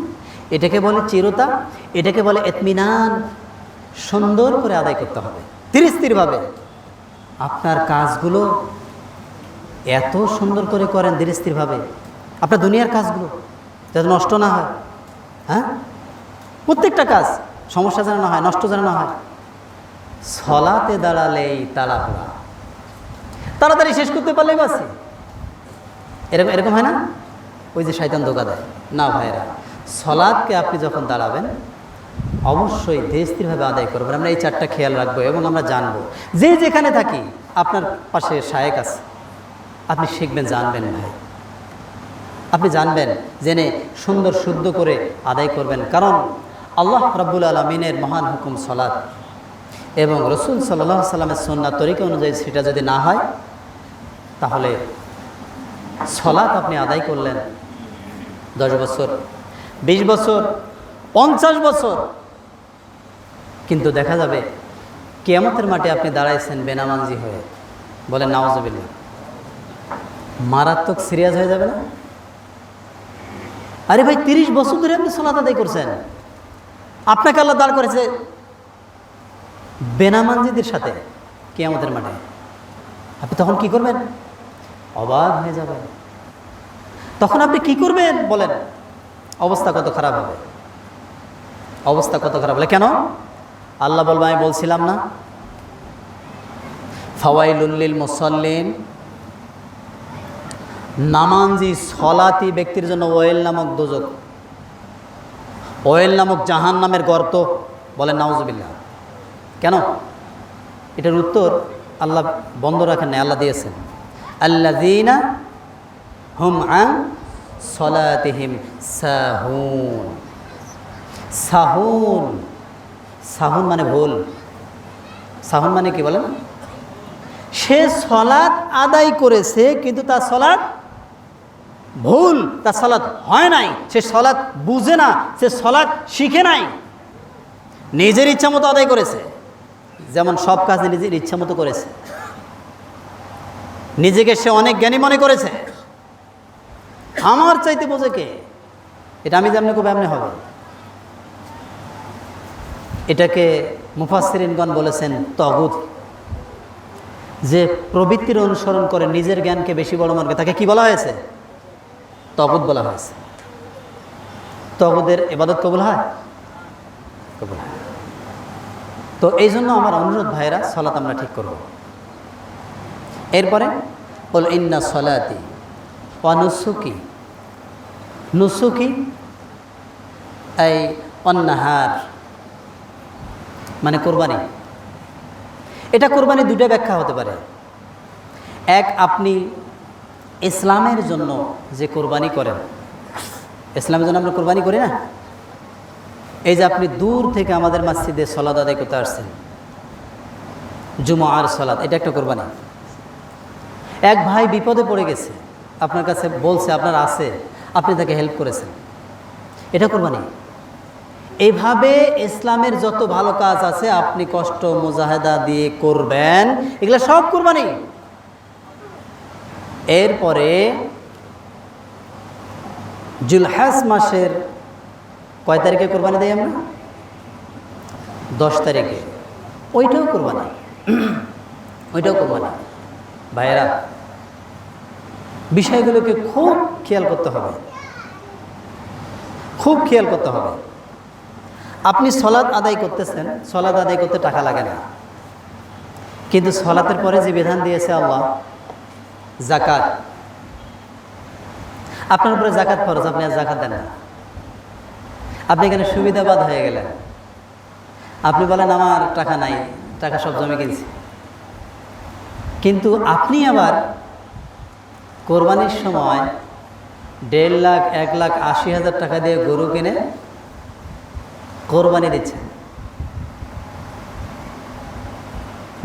এটাকে বলে চিরতা, এটাকে বলে ইতমিনান। সুন্দর করে আদায় করতে হবে ধীরে স্থিরভাবে। আপনার কাজগুলো এত সুন্দর করে করেন ধীরে স্থিরভাবে, আপনার দুনিয়ার কাজগুলো যাতে নষ্ট না হয়। হ্যাঁ, প্রত্যেকটা কাজ সমস্যা যেন না হয়, নষ্ট যেন না হয়। সলাতে দাঁড়ালেই তাড়াহুড়া, তাড়াতাড়ি শেষ করতে পারলেই বাসি, এরকম এরকম হয় না? ওই যে শয়তান ধোঁকা দেয় না ভাইরা। সলাতকে আপনি যখন দাঁড়াবেন অবশ্যই ধীরে স্থিরভাবে আদায় করবেন। আমরা এই 4টা খেয়াল রাখবো এবং আমরা জানবো। যে যেখানে থাকি আপনার পাশে শায়েক আছে, আপনি শিখবেন, জানবেন ভাই, আপনি জানবেন, জেনে সুন্দর শুদ্ধ করে আদায় করবেন। কারণ আল্লাহ রাব্বুল আলামিনের মহান হুকুম সলাত এবং রাসূল সাল্লাল্লাহু আলাইহি সাল্লামের সুন্নাত তরিকা অনুযায়ী সেটা যদি না হয়, তাহলে সলাত আপনি আদায় করলেন 10 বছর, 20 বছর, 50 বছর, কিন্তু দেখা যাবে কিয়ামতের মাঠে আপনি দাঁড়াইছেন বেনামাজি হয়ে। বলেন নাউজুবিল্লাহ। মারাত্মক সিরিয়াস হয়ে যাবে না? আরে ভাই 30 বছর ধরে আপনি সালাত আদায় করছেন, আপনাকে আল্লাহ দাঁড় করেছে বেনামাজিদের সাথে কিয়ামতের মাঠে। আপনি তখন কি করবেন? অবাক হয়ে যাবেন। তখন আপনি কি করবেন বলেন? অবস্থা কত খারাপ হবে, অবস্থা কত খারাপ হবে। কেন? আল্লাহ বলবে, আমি বলছিলাম না, ফাওয়াইলুল লিল মুসাল্লিন, নামাজি সলাতি ব্যক্তির জন্য ওয়েল নামক দোজক, ওয়েল নামক জাহান নামের গর্ত। বলেন নাউজুবিল্লাহ। কেন? এটার উত্তর আল্লাহ বন্ধ রাখেন নাই, আল্লাহ দিয়েছেন আল্লাযীনা হুম আন সলাতিহিম সাহুন। সাহুন, সাহুন মানে ভুল। সাহুন মানে কি বলেন? সে সলাৎ আদায় করেছে কিন্তু তার সলাৎ ভুল, তার সলাৎ হয় নাই, সে সলাৎ বুঝে না, সে সলাৎ শিখে নাই, নিজের ইচ্ছা মতো আদায় করেছে। যেমন সব কাজ নিজের ইচ্ছা মতো করেছে, নিজেকে সে অনেক জ্ঞানী মনে করেছে, আমার চাইতে বোঝে কে, এটা আমি যেমনি খুব এমনি হবে। এটাকে মুফাসসিরিনগণ বলেছেন তাগুত। যে প্রবৃত্তির অনুসরণ করে নিজের জ্ঞানকে বেশি বড় মনে করে তাকে কি বলা হয়েছে? তাগুত বলা হয়েছে। তাগুতের ইবাদত কবুল হয়? কবুল হয়। তো এই জন্য আমার অনুরোধ ভাইরা, সালাত আমরা ঠিক করব। এরপরে বল ইন্না সলাতি ওয়া নুসুকি। নুসুকি এই অন্নাহার মানে কোরবানি। এটা কোরবানি দুটো ব্যাখ্যা হতে পারে। এক, আপনি ইসলামের জন্য যে কোরবানি করেন, ইসলামের জন্য আমরা কোরবানি করি না? এই যে আপনি দূর থেকে আমাদের মসজিদে সালাত আদায় করতে আসছেন, জুমআর সালাত, এটা একটা কোরবানি। এক ভাই বিপদে পড়ে গেছে, আপনার কাছে বলছে আপনার আছে, আপনি তাকে হেল্প করেছেন, এটা কোরবানি। এইভাবে ইসলামের যত ভালো কাজ আছে আপনি কষ্ট মুজাহাদা দিয়ে করবেন, এগুলো সব কোরবানি। এরপরে জুলহাজ মাসের কয় তারিখে কোরবানি দেই আমরা? 10 তারিখে। ওইটাও কোরবানি, ওইটাও কোরবানি। ভাইয়েরা, বিষয়গুলোকে খুব খেয়াল করতে হবে, খুব খেয়াল করতে হবে। আপনি সলাত আদায় করতেছেন, সলাত আদায় করতে টাকা লাগে না, কিন্তু সলাতের পরে যে বিধান দিয়েছে আল্লাহ, যাকাত, আপনার উপরে যাকাত ফরজ, আপনি আর যাকাত দেন না। আপনি এখানে সুবিধাবাদ হয়ে গেলেন, আপনি বলেন আমার টাকা নাই, টাকা সব জমে কিনছি, কিন্তু আপনি আবার কোরবানির সময় 1.5 লাখ 1,80,000 টাকা দিয়ে গরু কিনে কোরবানি দিচ্ছেন।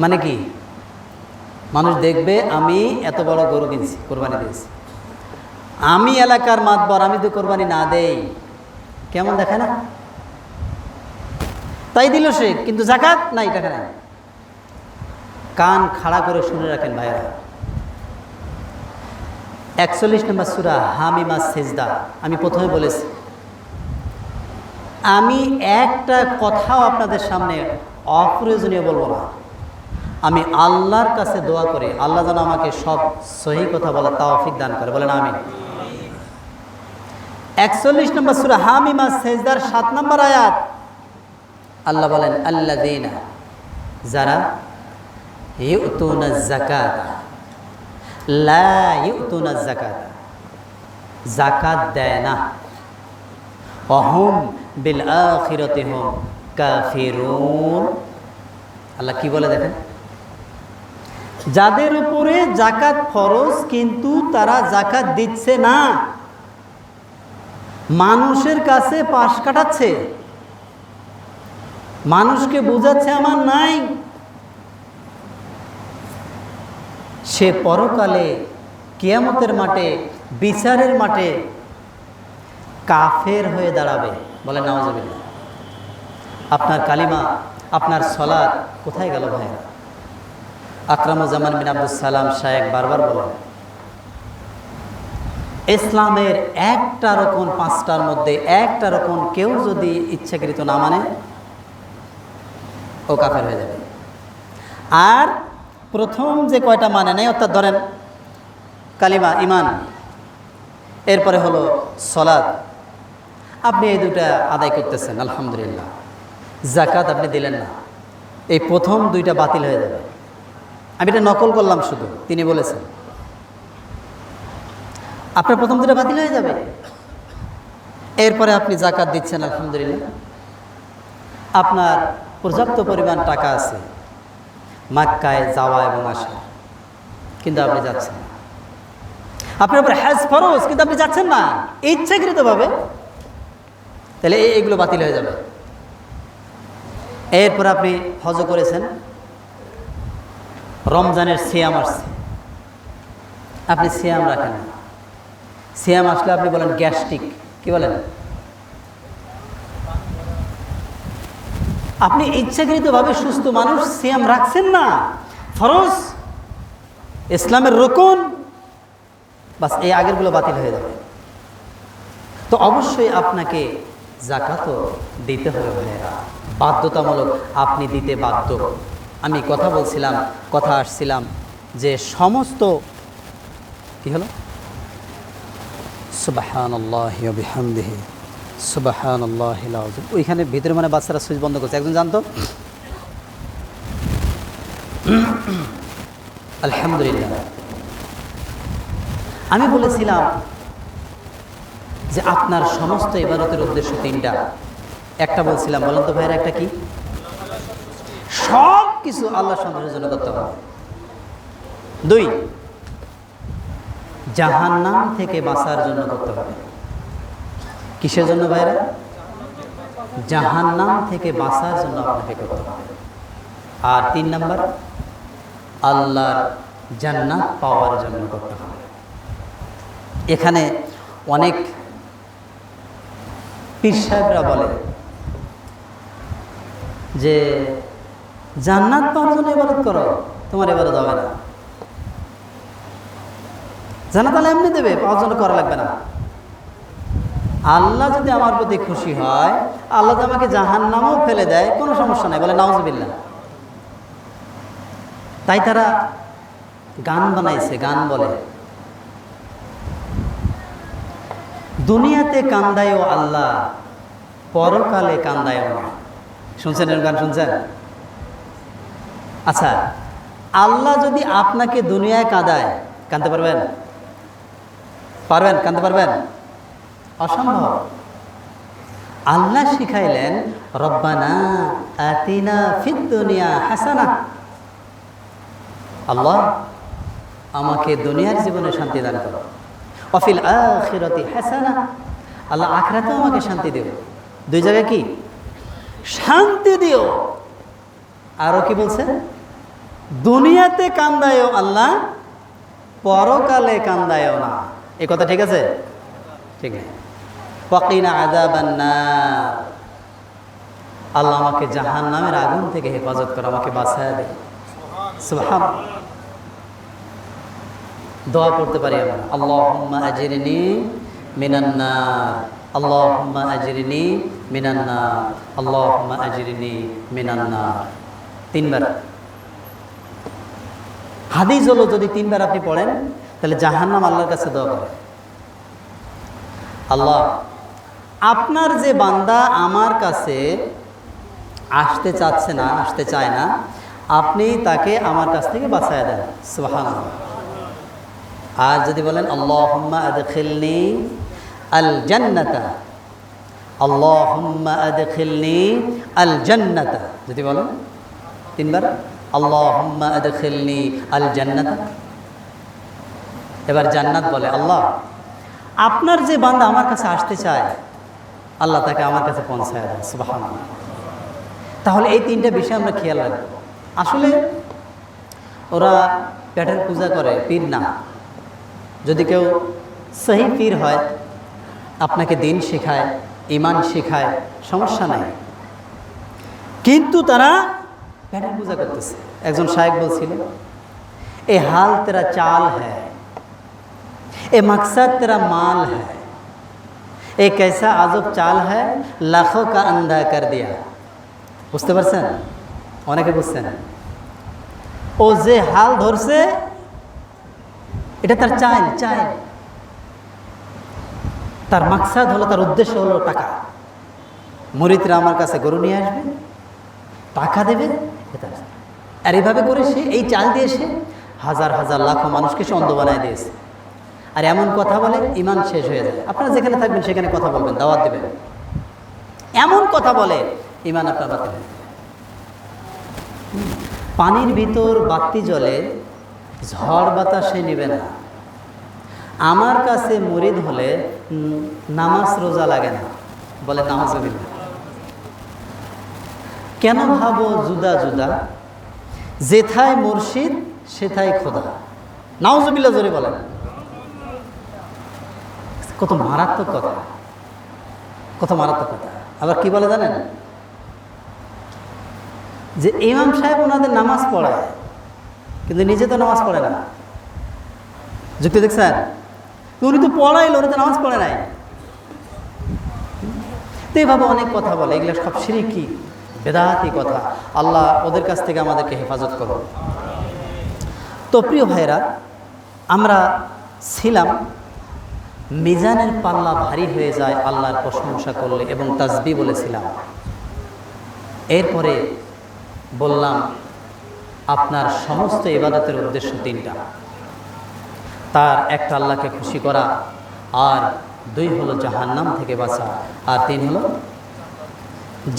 মানে কি? মানুষ দেখবে আমি এত বড় গরু কিনছি, কোরবানি দিয়েছি, আমি এলাকার মাতবর, আমি তো কোরবানি না দেই, কেমন দেখে না? তাই দিল সে, কিন্তু যাকাত নাই, টাকা নাই। কান খাড়া করে শুনে রাখেন ভাইরা, 41 নম্বর সূরা হামিমা সিজদা, আমি প্রথমে বলেছি, আমি একটা কথাও আপনাদের সামনে অপ্রয়োজনীয় বলবো না। আমি আল্লাহর কাছে দোয়া করি, আল্লাহ যেন আমাকে সব সহি কথা বলার তৌফিক দান করে, বলেন আমিন। 41 নম্বর সূরা হামিমা সিজদার 7 নম্বর আয়াত, আল্লাহ বলেন আল্লাযীনা, যারা ইউতুনা যাকাতা লা ইউতুনা যাকাতা, যাকাত দেয় না, ওয়াহুম বিল আখিরাতি হুম কাফিরুন। আল্লাহ কি বলে দেখেন, যাদের উপরে যাকাত ফরজ কিন্তু তারা যাকাত দিচ্ছে না, মানুষের কাছে পাশ কাটাচ্ছে, মানুষকে বোঝাচ্ছে আমার নাই, সে পরকালে কিয়ামতের মাঠে, বিচারের মাঠে কাফের হয়ে দাঁড়াবে, বলে নাউজুবিল্লাহ। আপনার কালিমা, আপনার সলাত কোথায় গেল ভাইরা? আকরামুজ্জামান বিন আব্দুস সালাম শায়েখ বারবার বলেন, ইসলামের একটা রকম 5টার মধ্যে একটা রকম কেউ যদি ইচ্ছাকৃত না মানে, ও কাফের হয়ে যাবে। আর প্রথম যে কয়টা মানে নেই, অর্থাৎ ধরেন কালিমা, ইমান, এরপরে হলো সলাত, আপনি এই দুটা আদায় করতেছেন আলহামদুলিল্লাহ, যাকাত আপনি দিলেন না, এই প্রথম 2টা বাতিল হয়ে যাবে। আমি এটা নকল করলাম শুধু, তিনি বলেছেন আপনার প্রথম 2টা বাতিল হয়ে যাবে। এরপরে আপনি যাকাত দিচ্ছেন আলহামদুলিল্লাহ, আপনার পর্যাপ্ত পরিমাণ টাকা আছে, মক্কায় যাওয়া এবং আসা, কিন্তু আপনি যাচ্ছেন না। আপনার উপর হজ ফরজ, কিন্তু আপনি যাচ্ছেন না ইচ্ছাকৃতভাবে, তাহলে এইগুলো বাতিল হয়ে যাবে। এরপর আপনি হজ করেছেন, রমজানের সিয়াম আসছে, আপনি সিয়াম রাখেন না। সিয়াম আসলে আপনি বলেন গ্যাস্ট্রিক, কি বলেন? আপনি ইচ্ছাকৃতভাবে সুস্থ মানুষ সিয়াম রাখছেন না, ফরজ ইসলামের রুকন, বাস এই আগেরগুলো বাতিল হয়ে যাবে। তো অবশ্যই আপনাকে যাকাতও দিতে হবে ভাইয়েরা, বাধ্যতামূলক, আপনি দিতে বাধ্য। আমি কথা বলছিলাম, কথা আসছিলাম যে সমস্ত কি হলো, সুবহানাল্লাহি ওয়া বিহামদিহি সুবহানাল্লাহিল আযীম। ওইখানে ভিতরে মানে বাচ্চারা সুইচ বন্ধ করছে, একজন জানতো। আলহামদুলিল্লাহ। আমি বলেছিলাম যে আপনার সমস্ত ইবাদতের উদ্দেশ্য তিনটা। একটা বলছিলাম, বলেন তো ভাইয়েরা, একটা কি? সব কিছু আল্লাহ সন্তুষ্টির জন্য করতে হবে। 2, জাহান্নাম থেকে বাঁচার জন্য করতে হবে। কিসের জন্য ভাইয়েরা? জাহান্নাম থেকে বাঁচার জন্য আপনাকে করতে হবে। আর 3 নাম্বার, আল্লাহর জান্নাত পাওয়ার জন্য করতে হবে। এখানে অনেক পীর সাহেবরা বলে যে জান্নাত পাওয়ার জন্য ইবাদত করো, তোমার ইবাদত হবে না। জান্নাত আল্লাহ এমনি দেবে, পাওয়ার জন্য করা লাগবে না। আল্লাহ যদি আমার প্রতি খুশি হয়, আল্লাহ যদি আমাকে জাহান্নামেও ফেলে দেয়, কোনো সমস্যা নাই, বলে নাউজুবিল্লাহ। তাই তারা গান বানাইছে, গান বলে দুনিয়াতে কান্দায়ও আল্লাহ, পরকালে কান্দায়ও না। শুনছেন এর গান? শুনছেন? আচ্ছা, আল্লাহ যদি আপনাকে দুনিয়ায় কাঁদায়, কাঁদতে পারবেন? পারবেন? কাঁদতে পারবেন? অসম্ভব। আল্লাহ শিখাইলেন রব্বানা আতিনা ফিদ দুনিয়া হাসানা, আল্লাহ আমাকে দুনিয়ার জীবনে শান্তি দান করো, ওয়াফিল আখিরাতি হাসানা, আল্লাহ আখিরাতেও আমাকে শান্তি দিও। 2 জায়গায় কি শান্তি দিও। আরো কি বলছে? দুনিয়াতে কান্দায়ও আল্লাহ, পরকালে কান্দায়ও না। এই কথা ঠিক আছে? ঠিক আছে। ওয়াকিনা আযাবান নার, আল্লাহ আমাকে জাহান্নামের আগুন থেকে হেফাজত করো, আমাকে বাঁচায় দে। সুবহানাল্লাহ। দোয়া করতে পারি আমরা, আল্লাহুম্মা আজিরনি মিনান নার, আল্লাহুম্মা আজিরনি মিনান নার, আল্লাহুম্মা আজিরনি মিনান নার। 3 বার। হাদিস হলো যদি 3 বার আপনি পড়েন, তাহলে জাহান্নাম আল্লাহর কাছে দোয়া করে, আল্লাহ আপনার যে বান্দা আমার কাছে আসতে চাচ্ছে না, আসতে চায় না, আপনি তাকে আমার কাছ থেকে বাঁচায় দেন। সুবহানাল্লাহ। আর যদি বলেন আল্লাহুম্মা আদখিলনি আল জান্নাতা, আল্লাহুম্মা আদখিলনি আল জান্নাতা, যদি বলেন 3 বার, আল্লাহুম্মা আদখিলনি আল জান্নাতা। এবার জান্নাত বলে, আল্লাহ আপনার যে বান্দা আমার কাছে আসতে চায়, আল্লাহ তাকে আমার কাছে পৌঁছায় দেন। সুবহানাল্লাহ। তাহলে এই 3টা বিষয় আমরা খেয়াল রাখবো। আসলে ওরা পেটের পূজা করে, পীর না। যদি কেউ সহি পীর হয়, আপনাকে দিন শেখায়, ইমান শেখায়, সমস্যা নাই, কিন্তু তারা পেটের পূজা করতেছে। একজন শায়েখ বলছিল, এ হাল তেরা চাল হ্যায়, এ মকসদ তেরা মাল হ্যায়, এ कैसा আজব চাল হ্যায়, লাখো কা আন্ধা কর দিয়া। বুঝতে পারছেন? অনেকে বুঝছেন। ও যে হাল ধরছে, এটা তার চাল, চাল, তার মাকসাদ হলো, তার উদ্দেশ্য হলো টাকা। মুরিদরা আমার কাছে গরু নিয়ে আসবে, টাকা দেবে, আর এইভাবে করে সে এই চাল দিয়ে সে হাজার হাজার লাখো মানুষকে সে অন্ধ বানায় দিয়েছে। আর এমন কথা বলে ইমান শেষ হয়ে যায়। আপনারা যেখানে থাকবেন সেখানে কথা বলবেন, দাওয়াত দেবেন, এমন কথা বলে ইমান আপনার বাতিল। পানির ভিতর বাতি জ্বলে, ঝড় বাতাসে নেবে না। আমার কাছে মুরিদ হলে নামাজ রোজা লাগে না, বলে নাউজুবিল্লাহ। কেন ভাবো জুদা জুদা, যেথায় মুর্শিদ সেথায় খোদা। নাউজুবিল্লাহ জোরে বলেন। কত মারাত্মক কথা, কত মারাত্মক কথা। আবার কি বলে জানেন, যে ইমাম সাহেব ওনাদের নামাজ পড়ায় কিন্তু নিজে তো নামাজ পড়ে না। যুক্তি দেখছেন? উনি তো পড়াইলো, উনি তো নামাজ পড়ে নাই। তো এইভাবে অনেক কথা বলে, এগুলো সব শিরকি বেদাতি কথা। আল্লাহ ওদের কাছ থেকে আমাদেরকে হেফাজত করুন। তো প্রিয় ভাইরা, আমরা ছিলাম মিজানের পাল্লা ভারী হয়ে যায় আল্লাহর প্রশংসা করলে এবং তাসবিহ বলেছিলাম। এরপরে বললাম আপনার সমস্ত ইবাদতের উদ্দেশ্য তিনটা। তার একটা আল্লাহকে খুশি করা, আর দুই হলো জাহান্নাম থেকে বাঁচা, আর তিন হলো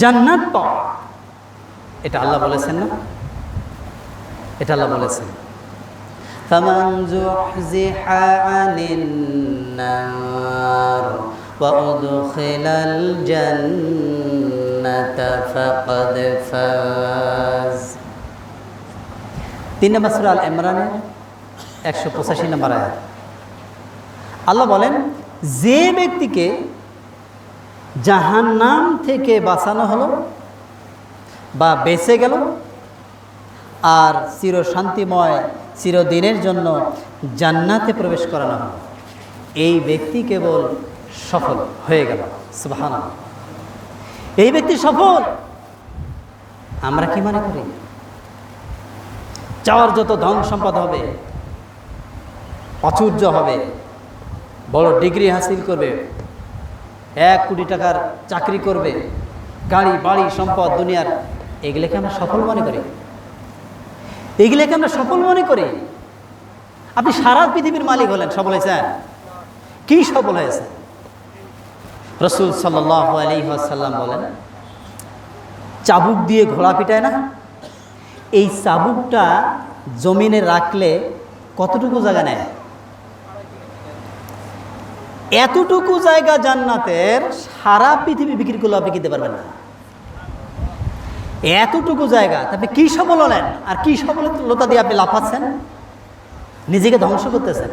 জান্নাত পাওয়া। এটা আল্লাহ বলেছেন না? এটা আল্লাহ বলেছেন, ফামান যুহজিহা আনিন নার ওয়া উদখিলাল জান্নাতা ফাকাদ ফাজ। 3 নম্বর সূরা আল ইমরানের 185 নম্বর আয়াত। আল্লাহ বলেন, যে ব্যক্তিকে জাহান্নাম থেকে বাঁচানো হলো বা বেঁচে গেল আর চির শান্তিময় চিরদিনের জন্য জান্নাতে প্রবেশ করানো হলো, এই ব্যক্তি কেবল সফল হয়ে গেল। সুবহানাল্লাহ, এই ব্যক্তি সফল। আমরা কি মনে করি চাওয়ার যত ধন সম্পদ হবে, প্রাচুর্য হবে, বড় ডিগ্রি হাসিল করবে, 1 কোটি টাকার চাকরি করবে, গাড়ি বাড়ি সম্পদ দুনিয়ার, এগুলোকে আমরা সফল মনে করি? এগুলোকে আমরা সফল মনে করি? আপনি সারা পৃথিবীর মালিক হলেন, সফল হয়েছেন? কি সফল হয়েছে? রাসূল সাল্লাল্লাহু আলাইহি ওয়াসাল্লাম বলেন, চাবুক দিয়ে ঘোড়া পিটায় না, এই চাবুকটা জমিনে রাখলে কতটুকু জায়গা নেয়? এতটুকু জায়গা জান্নাতের সারা পৃথিবী বিক্রি করলে আপনি কিনতে পারবেন না, এতটুকু জায়গা। আপনি কি সফল হলেন? আর কি সফলতা দিয়ে আপনি লাফাচ্ছেন? নিজেকে ধ্বংস করতেছেন,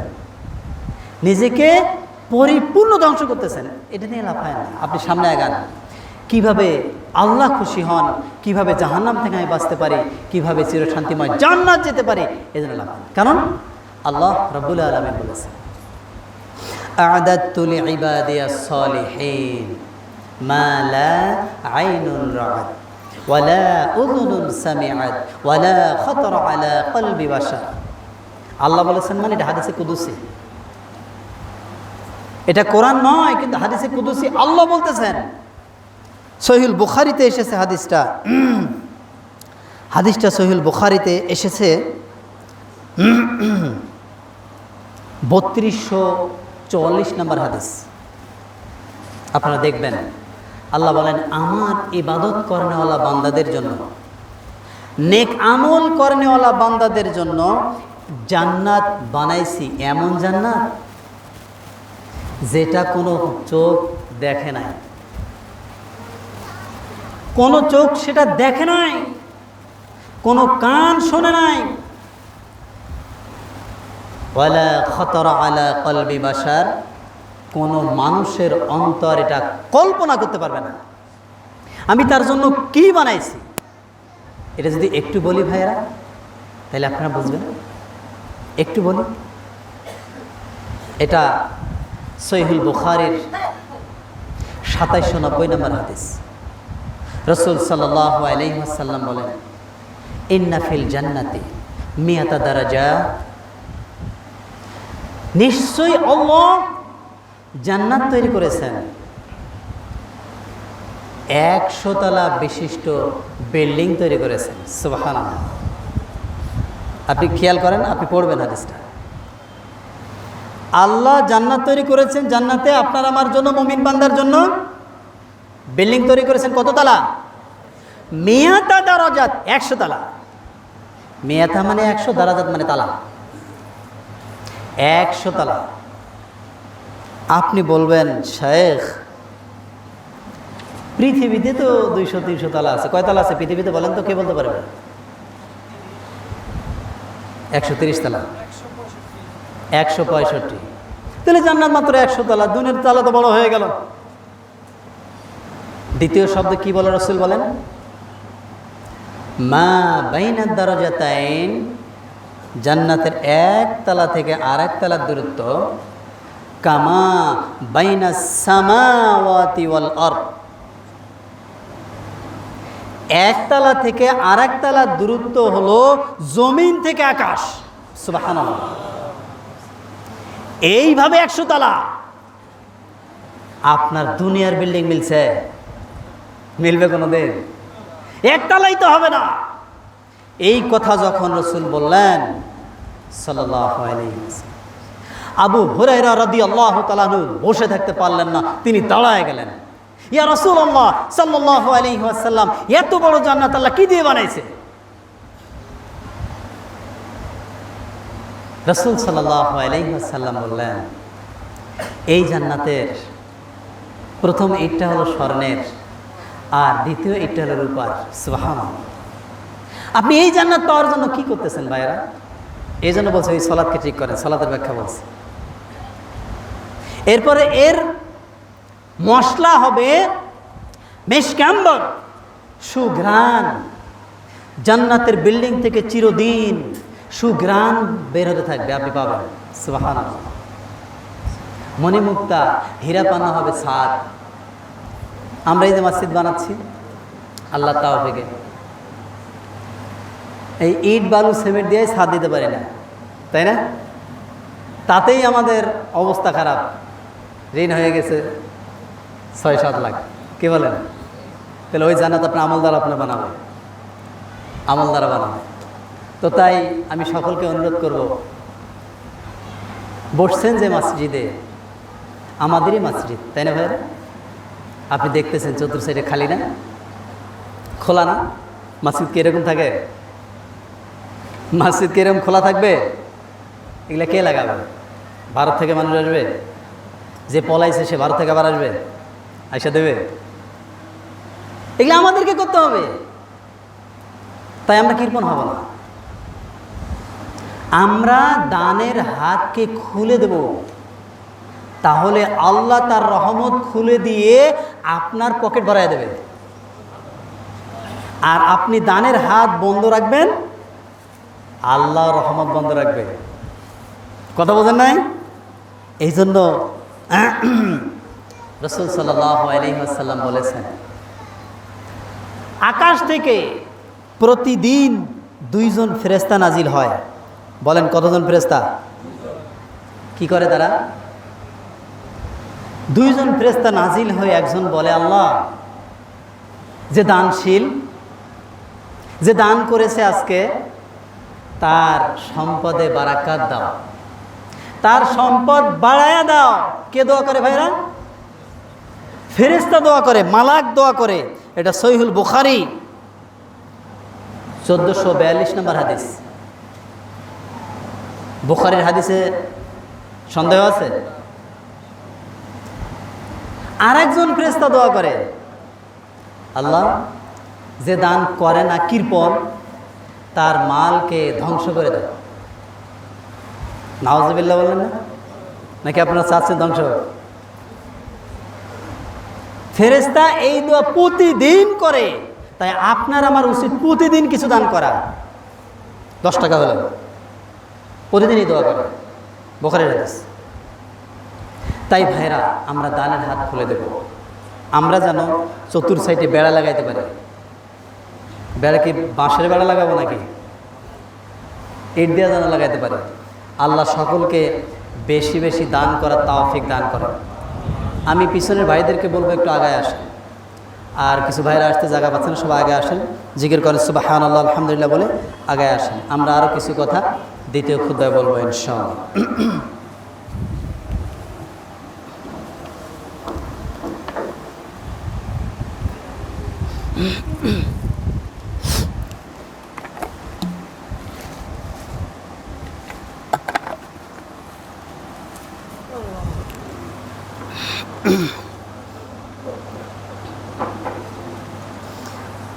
নিজেকে পরিপূর্ণ ধ্বংস করতেছেন। এটা নিয়ে লাফায় না, আপনি সামনে আগান। কিভাবে আল্লাহ খুশি হন, কিভাবে জাহান্নাম থেকে আমি বাঁচতে পারি, কিভাবে চিরশান্তিময় জান্নাত যেতে পারি, এজন্য লাফান। কারণ আল্লাহ রাব্বুল আলামিন বলেছেন, আ'দাদতু লিইবাদিয়াস সালিহিন মা লা আইনুন রাআত ওয়া লা উযুনুন সামিআত ওয়া লা খাতারা আলা কলবি বাশার। আল্লাহ বলেছেন, মানে এটা হাদিসে কুদসি, এটা কোরআন নয়, কিন্তু হাদিসে কুদসি আল্লাহ বলতেছেন। সহিহুল বুখারীতে এসেছে হাদিসটা, সহিহুল বুখারীতে এসেছে 3244 নম্বর হাদিস। আপনারা দেখবেন, আল্লাহ বলেন, আমার ইবাদত করেনেওয়ালা বান্দাদের জন্য, নেক আমল করেনেওয়ালা বান্দাদের জন্য জান্নাত বানাইছি, এমন জান্নাত যেটা কোনো চোখ দেখে নাই, কোনো চোখ সেটা দেখে নাই, কোনো কান শোনে নাই, ওয়ালা খাতারা আলা কলবি বাশার, কোনো মানুষের অন্তর এটা কল্পনা করতে পারবে না আমি তার জন্য কি বানাইছি। এটা যদি একটু বলি ভাইয়েরা, তাহলে আপনারা বুঝবেন। একটু বলি, এটা সহিহুল বুখারীর 2790 নম্বর হাদিস। রাসূল সাল্লাল্লাহু আলাইহি ওয়াসাল্লাম বলেন, ইন্না ফিল জান্নাতি মিয়াতা দারাজা, নিশ্চয়ই আল্লাহ জান্নাত তৈরি করেছেন 100 তলা বিশিষ্ট বিল্ডিং তৈরি করেছেন। সুবহানাল্লাহ। আপনি খেয়াল করেন, আপনি পড়বেন হাদিসটা। আল্লাহ জান্নাত তৈরি করেছেন, জান্নাতে আপনার আমার জন্য, মুমিন বান্দার জন্য বিল্ডিং তৈরি করেছেন। কত তলা? মিয়াতা দারাজাত, 100 তলা। মিয়াতা মানে 100, দারাজাত মানে তালা, 100 তালা। আপনি বলবেন শেখ পৃথিবীতে তো 200-300 তালা আছে, কয় তালা আছে পৃথিবীতে বলেন তো, কে বলতে পারবে? 130 তালা, 165। তাহলে জান্নাত মাত্র 100 তালা, দুনিয়ার তালা তো বড় হয়ে গেল। দ্বিতীয় শব্দ কি বলে রাসূল বলেন? মা বাইনাদ দারাজাতাইন, জান্নাতের এক তালা থেকে আরেক তালার দূরত্ব কামা বাইনাস সামাওয়াতি ওয়াল আরদ, এক তালা থেকে আরেক তালার দূরত্ব হলো জমিন থেকে আকাশ। সুবহানাল্লাহ। এইভাবে 100 তালা। আপনার দুনিয়ার বিল্ডিং মিলছে? মিলবে কোনোদিন? একতলাই তো হবে না। এই কথা যখন রাসূল বললেন সাল্লাল্লাহু আলাইহি ওয়াসাল্লাম, আবু হুরায়রা রাদিয়াল্লাহু তাআলা আনহু বসে থাকতে পারলেন না, তিনি দাঁড়ায় গেলেন। ইয়া রাসূলুল্লাহ সাল্লাল্লাহু আলাইহি ওয়াসাল্লাম, এত বড় জান্নাত আল্লাহ কি দিয়ে বানাইছে? রাসূল সাল্লাল্লাহু আলাইহি ওয়াসাল্লাম বললেন, এই জান্নাতের প্রথম ইটটা হলো স্বর্ণের, আর দ্বিতীয় ইটটা হলো রূপার। সুবহানাল্লাহ। আপনি এই জান্নাত পাওয়ার জন্য কি করতেছেন ভাইরা? এই জন্য বলছে এই সালাতকে ঠিক করেন, সালাতের ব্যাখ্যা বলছে। এরপরে এর মশলা হবে মিশকাম্বর, সুঘ্রাণ। জান্নাতের বিল্ডিং থেকে চিরদিন সুঘ্রাণ বের হতে থাকবে, আপনি পাবেন। সুবহানাল্লাহ। মণিমুক্তা হীরা পানা হবে ছাদ। আমরা এই যে মসজিদ বানাচ্ছি আল্লাহ তাওফিকে, এই ইট বালু সিমেন্ট দিয়ে ছাদ দিতে পারি না, তাই না? তাতেই আমাদের অবস্থা খারাপ, ঋণ হয়ে গেছে 6-7 লাখ। কি বলেন? তাহলে ওই জান্নাত আপনার আমল দ্বারা আপনি বানাবেন, আমল দ্বারা বানাবেন। তো তাই আমি সকলকে অনুরোধ করব, বসছেন যে মসজিদে, আমাদেরই মসজিদ, তাই না ভাইরা? আপনি দেখতেছেন চতুর সাইডে খালি না, খোলা না? মসজিদ কি এরকম থাকে? মসজিদ কি এরকম খোলা থাকবে? এগুলা কে লাগাবে? ভারত থেকে মানুষ আসবে, যে পলাইছে সে ভারত থেকে আবার আসবে, আইসা দেবে? এগুলো আমাদেরকে করতে হবে। তাই আমরা কৃপণ হব না, আমরা দানের হাতকে খুলে দেব। তাহলে আল্লাহ তার রহমত খুলে দিয়ে আপনার পকেট ভরায় দেবে। আর আপনি দানের হাত বন্ধ রাখবেন, আল্লাহ রহমত বন্ধ রাখবে। কথা বোঝেন নাই? এই জন্য রাসূল সাল্লাল্লাহু আলাইহি ওয়াসাল্লাম বলেছেন, আকাশ থেকে প্রতিদিন 2 জন ফেরেশতা নাজিল হয়। বলেন কতজন ফেরেশতা? কি করে তারা? 2 জন ফেরেশতা নাজিল হয়ে একজন বলে, আল্লাহ, যে দানশীল, যে দান করেছে আজকে, তার সম্পদে বারাকাত দাও, তার সম্পদ বাড়ায়া দাও। কে দোয়া করে ভাইরা? ফেরেশতা দোয়া করে, মালাক দোয়া করে। এটা সহিহুল বুখারী 1442 নম্বর হাদিস। বুখারীর হাদিসে সন্দেহ আছে? আরেকজন ফেরেশতা দোয়া করে, আল্লাহ, যে দান করে না কৃপণ, তার মালকে ধ্বংস করে দেয়। নাউজুবিল্লাহ বলেন না? নাকি আপনারা চাচ্ছেন ধ্বংস? ফেরেশতা এই দোয়া প্রতিদিন করে। তাই আপনার আমার উচিত প্রতিদিন কিছু দান করা। 10 টাকা হলো, প্রতিদিনই দোয়া করে। বুখারীর হাদিস। তাই ভাইরা, আমরা দানের হাত খুলে দেব। আমরা যেন চতুর সাইডে বেড়া লাগাইতে পারি। বেড়া কি বাঁশের বেড়া লাগাবো নাকি? ইট দিয়ে যেন লাগাইতে পারি। আল্লাহ সকলকে বেশি বেশি দান করার তৌফিক দান করে। আমি পিছনের ভাইদেরকে বলবো একটু আগায় আসেন। আর কিছু ভাইরা আসতে জায়গা পাচ্ছেন না, সবাই আগে আসেন, জিকির করেন সুবহানাল্লাহ আলহামদুলিল্লাহ বলে আগায় আসেন। আমরা আরও কিছু কথা দ্বিতীয় খুতবায় বলবো ইনশাআল্লাহ।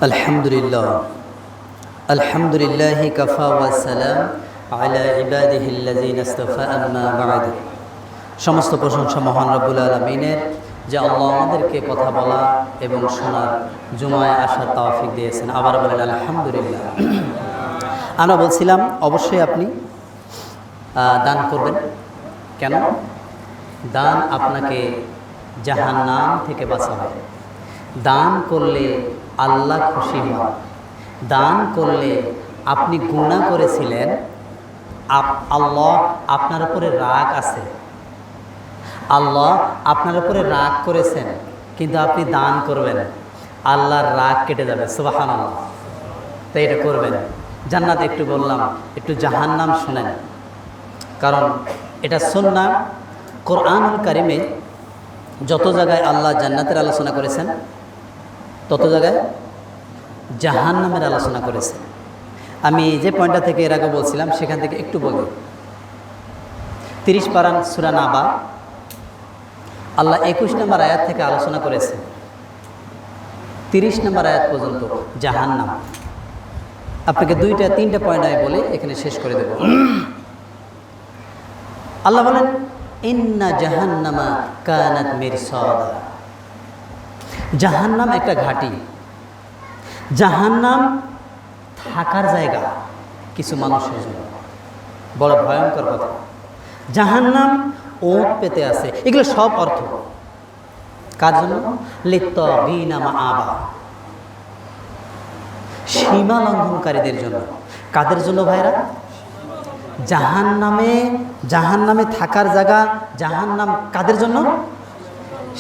আলহামদুলিল্লাহ আলহামদুলিল্লাহি কাফা ওয়া সালাম আলা ইবাদিহিল্লাযিনা ইসতাফা আম্মা বা'দ। সমস্ত প্রশংসা মহান রব্বুল আলামিনের, যে আল্লাহ আমাদেরকে কথা বলা এবং শোনার, জুমায় আসার তৌফিক দিয়েছেন। আবার বলেন আলহামদুলিল্লাহ। আমরা বলছিলাম অবশ্যই আপনি দান করবেন। কেন? দান আপনাকে জাহান্নাম থেকে বাঁচাবে। দান করলে আল্লাহ খুশি হন। দান করলে আপনি গুনাহ করেছিলেন, আল্লাহ আপনার উপরে রাগ আছে, আল্লাহ আপনার উপরে রাগ করেছেন, কিন্তু আপনি দান করবেন, আল্লাহর রাগ কেটে যাবে। সুবহানাল্লাহ। তাই এটা করবেন। জান্নাত একটু বললাম, একটু জাহান্নাম শোনেন, কারণ এটা সুন্নাহ। কোরআনুল কারিমে যত জায়গায় আল্লাহ জান্নাতের আলোচনা করেছেন, তত জায়গায় জাহান্নামের আলোচনা করেছেন। আমি যে পয়েন্টটা থেকে এর আগে বলছিলাম সেখান থেকে একটু বলি। 30 পারা সূরা নাবা, আল্লাহ 21 নম্বর আয়াত থেকে আলোচনা করেছেন 30 নম্বর আয়াত পর্যন্ত জাহান্নাম। আপনাকে 2-3টা পয়েন্ট আমি বলে এখানে শেষ করে দেব। আল্লাহ বলেন, ইন্না জাহান্নামা কানাত মিরসাদা। জাহান্নাম একটা ঘাঁটি, জাহান্নাম থাকার জায়গা কিছু মানুষের জন্য। বড় ভয়ঙ্কর কথা। জাহান্নাম ওট পেতে আছে, এগুলো সব অর্থ কার জন্য? লিত্তাগীনা মাআবা, সীমা লঙ্ঘনকারীদের জন্য। কাদের জন্য ভাইরা? জাহান্নামে থাকার জায়গা জাহান্নাম কাদের জন্য?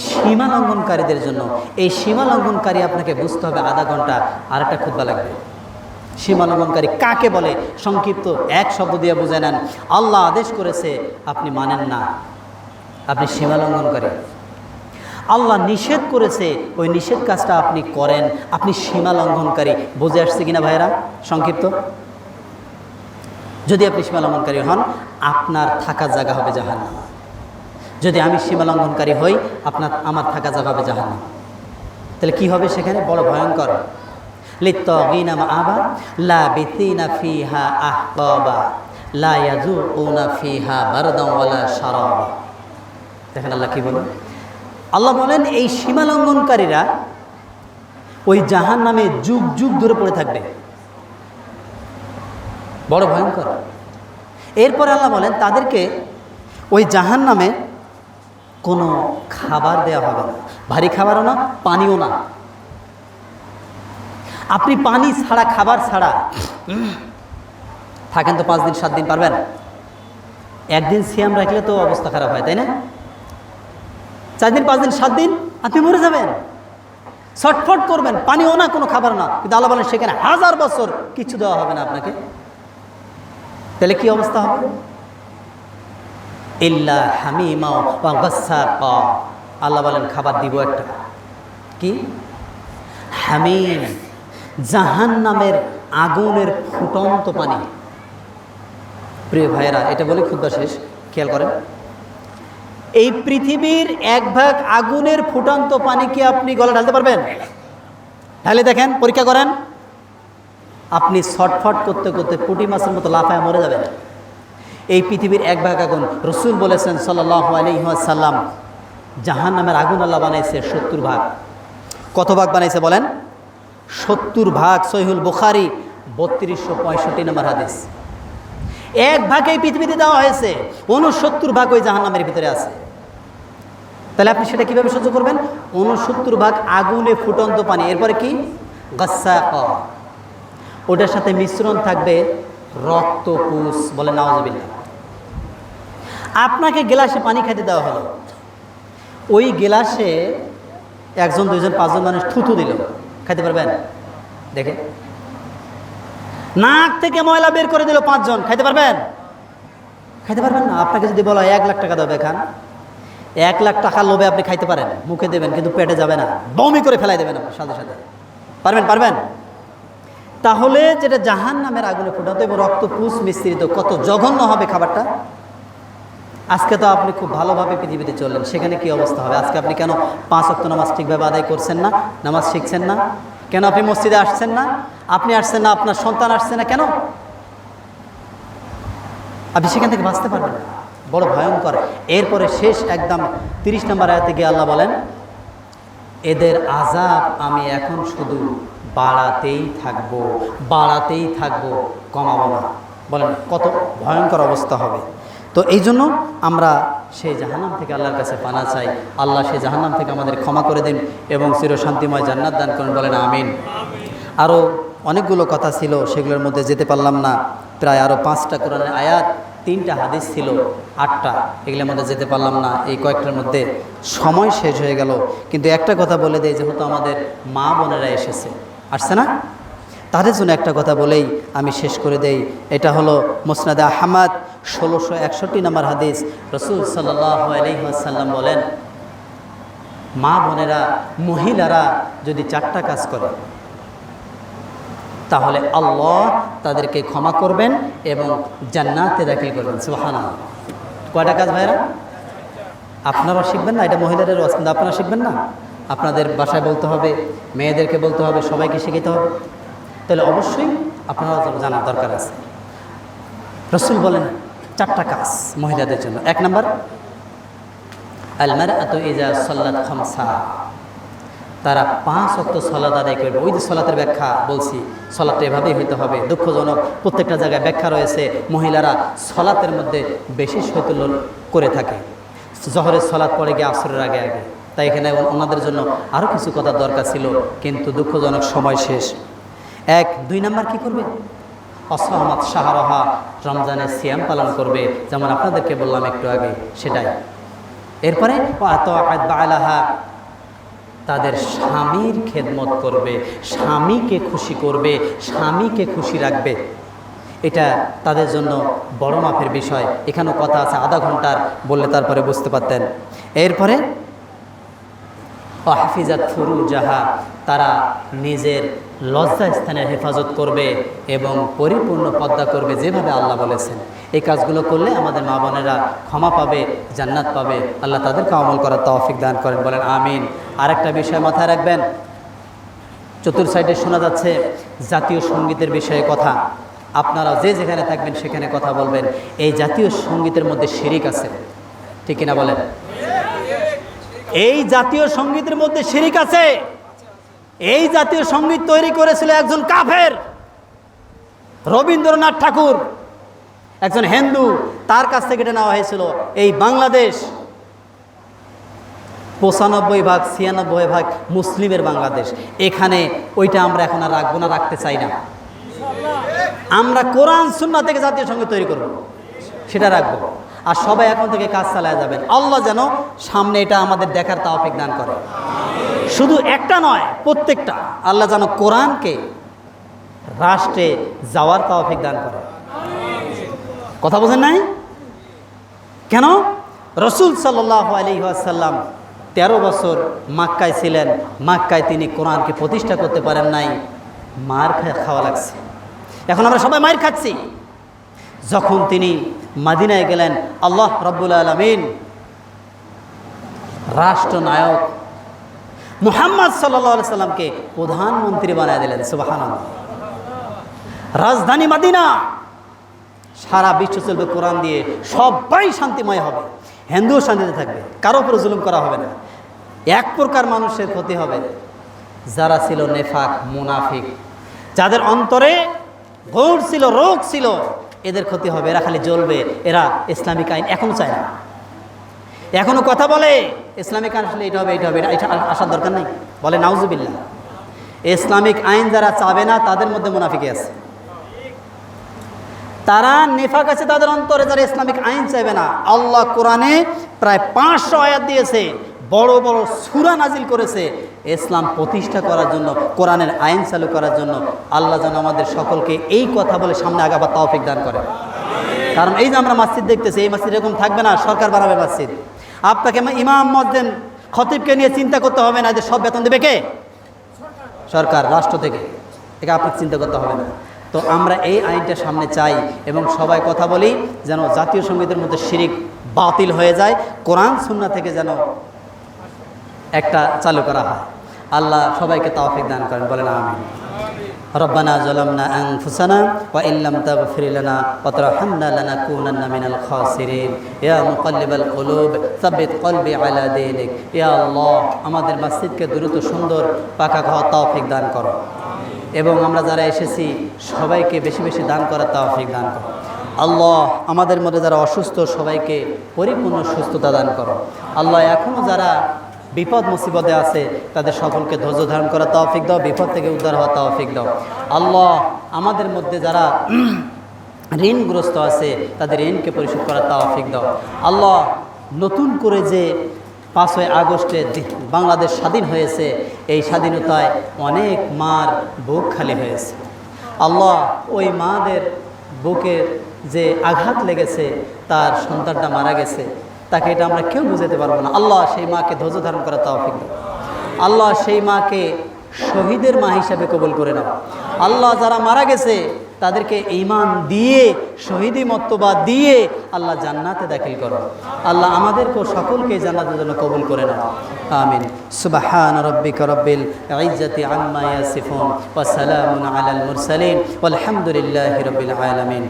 সীমা লঙ্ঘনকারীদের জন্য। এই সীমা লঙ্ঘনকারী আপনাকে বুঝতে হবে। আধা ঘন্টা আর একটা খুতবা লাগবে। সীমা লঙ্ঘনকারী কাকে বলে? সংক্ষিপ্ত এক শব্দ দিয়ে বুঝে নেন। আল্লাহ আদেশ করেছে, আপনি মানেন না, আপনি সীমা লঙ্ঘনকারী। আল্লাহ নিষেধ করেছে, ওই নিষেধ কাজটা আপনি করেন, আপনি সীমা লঙ্ঘনকারী। বুঝে আসছে কিনা ভাইরা? সংক্ষিপ্ত, যদি আপনি সীমা লঙ্ঘনকারী হন, আপনার থাকার জায়গা হবে জাহান্নাম। যদি আমি সীমা লঙ্ঘনকারী হই, আমার থাকা জায়গা হবে জাহান্নাম। তাহলে কি হবে সেখানে? বড় ভয়ঙ্কর। লিত্তাগীনা মাআবা লাবিথিনা ফিহা আহকাবা লা ইয়াযুকুনা ফিহা বারদান ওয়ালা শারাবা। দেখেন আল্লাহ কি বলেন। আল্লাহ বলেন, এই সীমা লঙ্ঘনকারীরা ওই জাহান্নামে যুগ যুগ ধরে পড়ে থাকবে। বড় ভয়ঙ্কর। এরপর আল্লাহ বলেন, তাদেরকে ওই জাহান্নামে কোনো খাবার দেওয়া হবে না, ভারী খাবারও না, পানিও না। আপনি পানি ছাড়া, খাবার ছাড়া থাকেন তো 5 দিন 7 দিন পারবেন? একদিন সিয়াম রাখলে তো অবস্থা খারাপ হয়, তাই না? 4 দিন 5 দিন 7 দিন আপনি মরে যাবেন, ছটফট করবেন, পানিও না, কোনো খাবার না। কিন্তু আল্লাহ বলেন সেখানে 1000 বছর কিছু দেওয়া হবে না আপনাকে। তাহলে কি অবস্থা হবে? ইল্লা হামিমা ওয়া গাসসাকা। আল্লাহ বলেন খাবার দিব একটা, কি? হামিম, জাহান্নামের আগুনের ফুটন্ত পানি। প্রিয় ভাইয়েরা, এটা বলে খুতবা শেষ, খেয়াল করেন। এই পৃথিবীর 1 ভাগ আগুনের ফুটন্ত পানি কি আপনি গলা ঢালতে পারবেন? ঢালে দেখেন, পরীক্ষা করেন। আপনি ছটফট করতে করতে পুঁটি মাছের মতো লাফায় মরে যাবেন। এই পৃথিবীর 1 ভাগ আগুন, রসুল বলেছেন সাল্লাল্লাহু আলাইহি ওয়াসাল্লাম, জাহান্নামের আগুন আল্লাহ বানাইছে 70 ভাগ। কত ভাগ বানাইছে বলেন? 70 ভাগ। সহিহুল বুখারী 3265 নম্বর হাদিস। 1 ভাগ এই পৃথিবীতে দেওয়া হয়েছে, 69 ভাগ ওই জাহান্নামের ভিতরে আছে। তাহলে আপনি সেটা কিভাবে সহ্য করবেন? 69 ভাগ আগুনে ফুটন্ত পানি। এরপরে কি? গাসসাকা। ওটার সাথে মিশ্রণ থাকবে রক্তপুষ। বলে নাউজুবিল্লাহ। আপনাকে গ্লাসে পানি খেতে দেওয়া হলো, ওই গ্লাসে 1 জন 2 জন 5 জন মানুষ থুতু দিল, খেতে পারবেন? দেখে নাক থেকে ময়লা বের করে দিল 5 জন, খাইতে পারবেন? খাইতে পারবেন না। আপনাকে যদি বলা হয় 1 লাখ টাকা দেবে, খান। 1 লাখ টাকার লোভে আপনি খাইতে পারেন, মুখে দেবেন, কিন্তু পেটে যাবে না, বমি করে ফেলাই দেবেন আপনার সাথে সাথে। পারবেন? তাহলে যেটা জাহান্নামের আগুনে ফুটাতো এবং রক্তপুষ মিশ্রিত, কত জঘন্য হবে খাবারটা। আজকে তো আপনি খুব ভালোভাবে পৃথিবীতে চললেন, সেখানে কি অবস্থা হবে? আজকে আপনি কেন 5 ওয়াক্ত নামাজ ঠিকভাবে আদায় করছেন না, নামাজ শিখছেন না? কেন আপনি মসজিদে আসছেন না? আপনি আসছেন না, আপনার সন্তান আসছে না কেন? আপনি সেখান থেকে বাঁচতে পারবেন না, বড় ভয়ঙ্কর। এরপরে শেষ একদম 30 নম্বর আয়াতে গিয়ে আল্লাহ বলেন, এদের আযাব আমি এখন শুধু বাড়াতেই থাকবো, কমাবো না। বলেন কত ভয়ঙ্কর অবস্থা হবে। তো এই জন্য আমরা সেই জাহান্নাম থেকে আল্লাহর কাছে পানা চাই। আল্লাহ সেই জাহান্নাম থেকে আমাদের ক্ষমা করে দিন এবং চিরশান্তিময় জান্নাত দান করেন। বলেন আমিন। আরও অনেকগুলো কথা ছিল, সেগুলোর মধ্যে যেতে পারলাম না। প্রায় আরও 5টা কোরআনের আয়াত, 3টা হাদিস ছিল, 8টা, এগুলোর মধ্যে যেতে পারলাম না। এই কয়েকটার মধ্যে সময় শেষ হয়ে গেল। কিন্তু একটা কথা বলে দেয়, যেহেতু আমাদের মা বোনেরা আসছে না, তাদের জন্য একটা কথা বলেই আমি শেষ করে দেই। এটা হলো মুসনাদে আহমদ 1661 নম্বর হাদিস। রাসূল সাল্লাল্লাহু আলাইহি ওয়াসাল্লাম বলেন, মা বোনেরা, মহিলারা যদি 4টা কাজ করে তাহলে আল্লাহ তাদেরকে ক্ষমা করবেন এবং জান্নাতে দাখিল করবেন। সুবহানাল্লাহ। কয়টা কাজ ভাইরা? আপনারাও শিখবেন না, এটা মহিলাদের ওয়াজ, কিন্তু আপনারা শিখবেন না? আপনাদের বাসায় বলতে হবে, মেয়েদেরকে বলতে হবে, সবাইকে শিখাতে হবে। তাহলে অবশ্যই আপনারা জানার দরকার আছে। রাসূল বলেন 4টা কাজ মহিলাদের জন্য। 1 নম্বর, আল মারআতু ইযা সাল্লাত খামসা, তারা 5 ওয়াক্ত সালাত আদায় করবে। ওই যে সালাতের ব্যাখ্যা বলছি, সালাতটা এভাবেই হইতে হবে। দুঃখজনক প্রত্যেকটা জায়গায় ব্যাখ্যা রয়েছে, মহিলারা সালাতের মধ্যে বেশি শৈথল্য করে থাকে। জহরের সালাত পড়ে গিয়ে আসরের আগে, তাই এখানে ওনাদের জন্য আরও কিছু কথা দরকার ছিল, কিন্তু দুঃখজনক সময় শেষ। 2 নম্বর কি করবে? অসহমত শাহরহা, রমজানের সিয়াম পালন করবে, যেমন আপনাদেরকে বললাম একটু আগে, সেটাই। এরপরে তাদের স্বামীর খেদমত করবে, স্বামীকে খুশি করবে, স্বামীকে খুশি রাখবে। এটা তাদের জন্য বড় মাপের বিষয়। এখানেও কথা আছে, আধা ঘন্টার বললে তারপরে বুঝতে পারতেন। এরপরে হাফিজাত ফুরুজাহা, তারা নিজের লজ্জা স্থানের হেফাজত করবে এবং পরিপূর্ণ পর্দা করবে, যেভাবে আল্লাহ বলেছেন। এই কাজগুলো করলে আমাদের মা বোনেরা ক্ষমা পাবে, জান্নাত পাবে। আল্লাহ তাদেরকে আমল করার তৌফিক দান করেন। বলেন আমিন। আরেকটা বিষয় মাথায় রাখবেন, চতুর্থ সাইডে শোনা যাচ্ছে জাতীয় সঙ্গীতের বিষয়ে কথা। আপনারা যে যেখানে থাকবেন সেখানে কথা বলবেন। এই জাতীয় সঙ্গীতের মধ্যে শিরিক আছে, ঠিক কিনা বলেন? এই জাতীয় সঙ্গীতের মধ্যে শিরিক আছে। এই জাতীয় সঙ্গীত তৈরি করেছিল একজন কাফের, রবীন্দ্রনাথ ঠাকুর, একজন হিন্দু। তার কাছ থেকে এটা নেওয়া হয়েছিল। এই বাংলাদেশ 95% 96% মুসলিমের বাংলাদেশ। এখানে ওইটা আমরা এখন আর রাখবো না, রাখতে চাই না। আমরা কোরআন সুন্নাহ থেকে জাতীয় সঙ্গীত তৈরি করব, সেটা রাখবো। আর সবাই এখন থেকে কাজ চালায় যাবেন। আল্লাহ যেন সামনে এটা আমাদের দেখার তৌফিক দান করে। শুধু একটা নয়, প্রত্যেকটা। আল্লাহ যেন কোরআনকে রাষ্ট্রে যাওয়ার তৌফিক দান করে। কথা বোঝেন নাই? কেন? রাসূল সাল্লাল্লাহু আলাইহি ওয়াসাল্লাম 13 বছর মক্কায় ছিলেন। মক্কায় তিনি কোরআনকে প্রতিষ্ঠা করতে পারেন নাই, মার খাওয়া লাগছে। এখন আমরা সবাই মার খাচ্ছি। যখন তিনি মদিনায় গেলেন, আল্লাহ রাব্বুল আলামিন রাষ্ট্রনায়ক মুহাম্মদ সাল্লাল্লাহু আলাইহি সাল্লামকে প্রধানমন্ত্রী বানিয়ে দিলেন। সুবহানাল্লাহ। রাজধানী মদিনা, সারা বিশ্ব চলবে কোরআন দিয়ে, সবাই শান্তিময় হবে, হিন্দুও শান্তিতে থাকবে, কারো উপরে জুলুম করা হবে না। এক প্রকার মানুষের ক্ষতি হবে, যারা ছিল নেফাক, মুনাফিক, যাদের অন্তরে ঘোর ছিল, রোগ ছিল, এদের ক্ষতি হবে। এরা খালি জ্বলবে। এরা ইসলামিক আইন এখনো চায় না, এখনো কথা বলে ইসলামিক আইন আসলে এটা হবে, এটা হবে, এটা আসার দরকার নেই। বলে নাউজুবিল্লাহ। ইসলামিক আইন যারা চাবে না তাদের মধ্যে মুনাফিকি আছে, তারা নেফাক আছে তাদের অন্তরে, যারা ইসলামিক আইন চাইবে না। আল্লাহ কোরআনে প্রায় 500 আয়াত দিয়েছে, বড় বড় সূরা নাজিল করেছে ইসলাম প্রতিষ্ঠা করার জন্য, কোরআনের আইন চালু করার জন্য। আল্লাহ যেন আমাদের সকলকে এই কথা বলে সামনে আগাবার তৌফিক দান করে। কারণ এই যে আমরা মসজিদ দেখতেছি, এই মসজিদ এরকম থাকবে না, সরকার বানাবে মসজিদ। আপনাকে ইমাম, মুয়াজ্জিন, খতিবকে নিয়ে চিন্তা করতে হবে না যে সব বেতন দেবে কে? সরকার, রাষ্ট্র থেকে। এটা আপনাকে চিন্তা করতে হবে না। তো আমরা এই আইনটা সামনে চাই এবং সবাই কথা বলি যেন জাতীয় সঙ্গীতের মধ্যে শিরিক বাতিল হয়ে যায়, কোরআন সুন্নাহ থেকে যেন একটা চালু করা হয়। আল্লাহ সবাইকে তৌফিক দান করেন, বলেন আমিন। রব্বানা যালামনা আনফুসানা ওয়া ইল্লাম তাগফির লানা ওয়া তারহামনা লানাকুনান্না মিনাল খাসিরিন। ইয়া মুকাল্লিবাল কুলুব সাব্বিত কলবি আলা দীনিক। ইয়া আল্লাহ, আমাদের মসজিদকে দ্রুত সুন্দর পাকা হওয়ার তৌফিক দান করো এবং আমরা যারা এসেছি সবাইকে বেশি বেশি দান করার তৌফিক দান করো। আল্লাহ, আমাদের মধ্যে যারা অসুস্থ সবাইকে পরিপূর্ণ সুস্থতা দান করো। আল্লাহ, এখনও যারা বিপদ মুসিবতে আছে তাদের সকলকে ধৈর্য ধারণ করার তৌফিক দাও, বিপদ থেকে উদ্ধার হওয়ার তৌফিক দাও। আল্লাহ, আমাদের মধ্যে যারা ঋণগ্রস্ত আছে তাদের ঋণকে পরিশোধ করার তৌফিক দাও। আল্লাহ, নতুন করে যে 5ই আগস্টে বাংলাদেশ স্বাধীন হয়েছে, এই স্বাধীনতায় অনেক মার বুক খালি হয়েছে। আল্লাহ, ওই মাদের বুকের যে আঘাত লেগেছে, তার সন্তানটা মারা গেছে, তাকে এটা আমরা কেউ বুঝাতে পারবো না। আল্লাহ, সেই মাকে ধৈর্য ধারণ করার তৌফিক দাও। আল্লাহ, সেই মাকে শহীদের মা হিসাবে কবুল করে নাও। আল্লাহ, যারা মারা গেছে তাদেরকে ঈমান দিয়ে শহীদি মর্তবা দিয়ে আল্লাহ জান্নাতে দাখিল করো। আল্লাহ, আমাদেরকেও সকলকে জান্নাতের জন্য কবুল করে নাও, আমিন। সুবহান রাব্বিকা রাব্বিল ইজ্জাতি আম্মা ইয়াসিফুন ওয়া সালামুন আলাল মুরসালিন ওয়াল হামদুলিল্লাহি রাব্বিল আলামিন।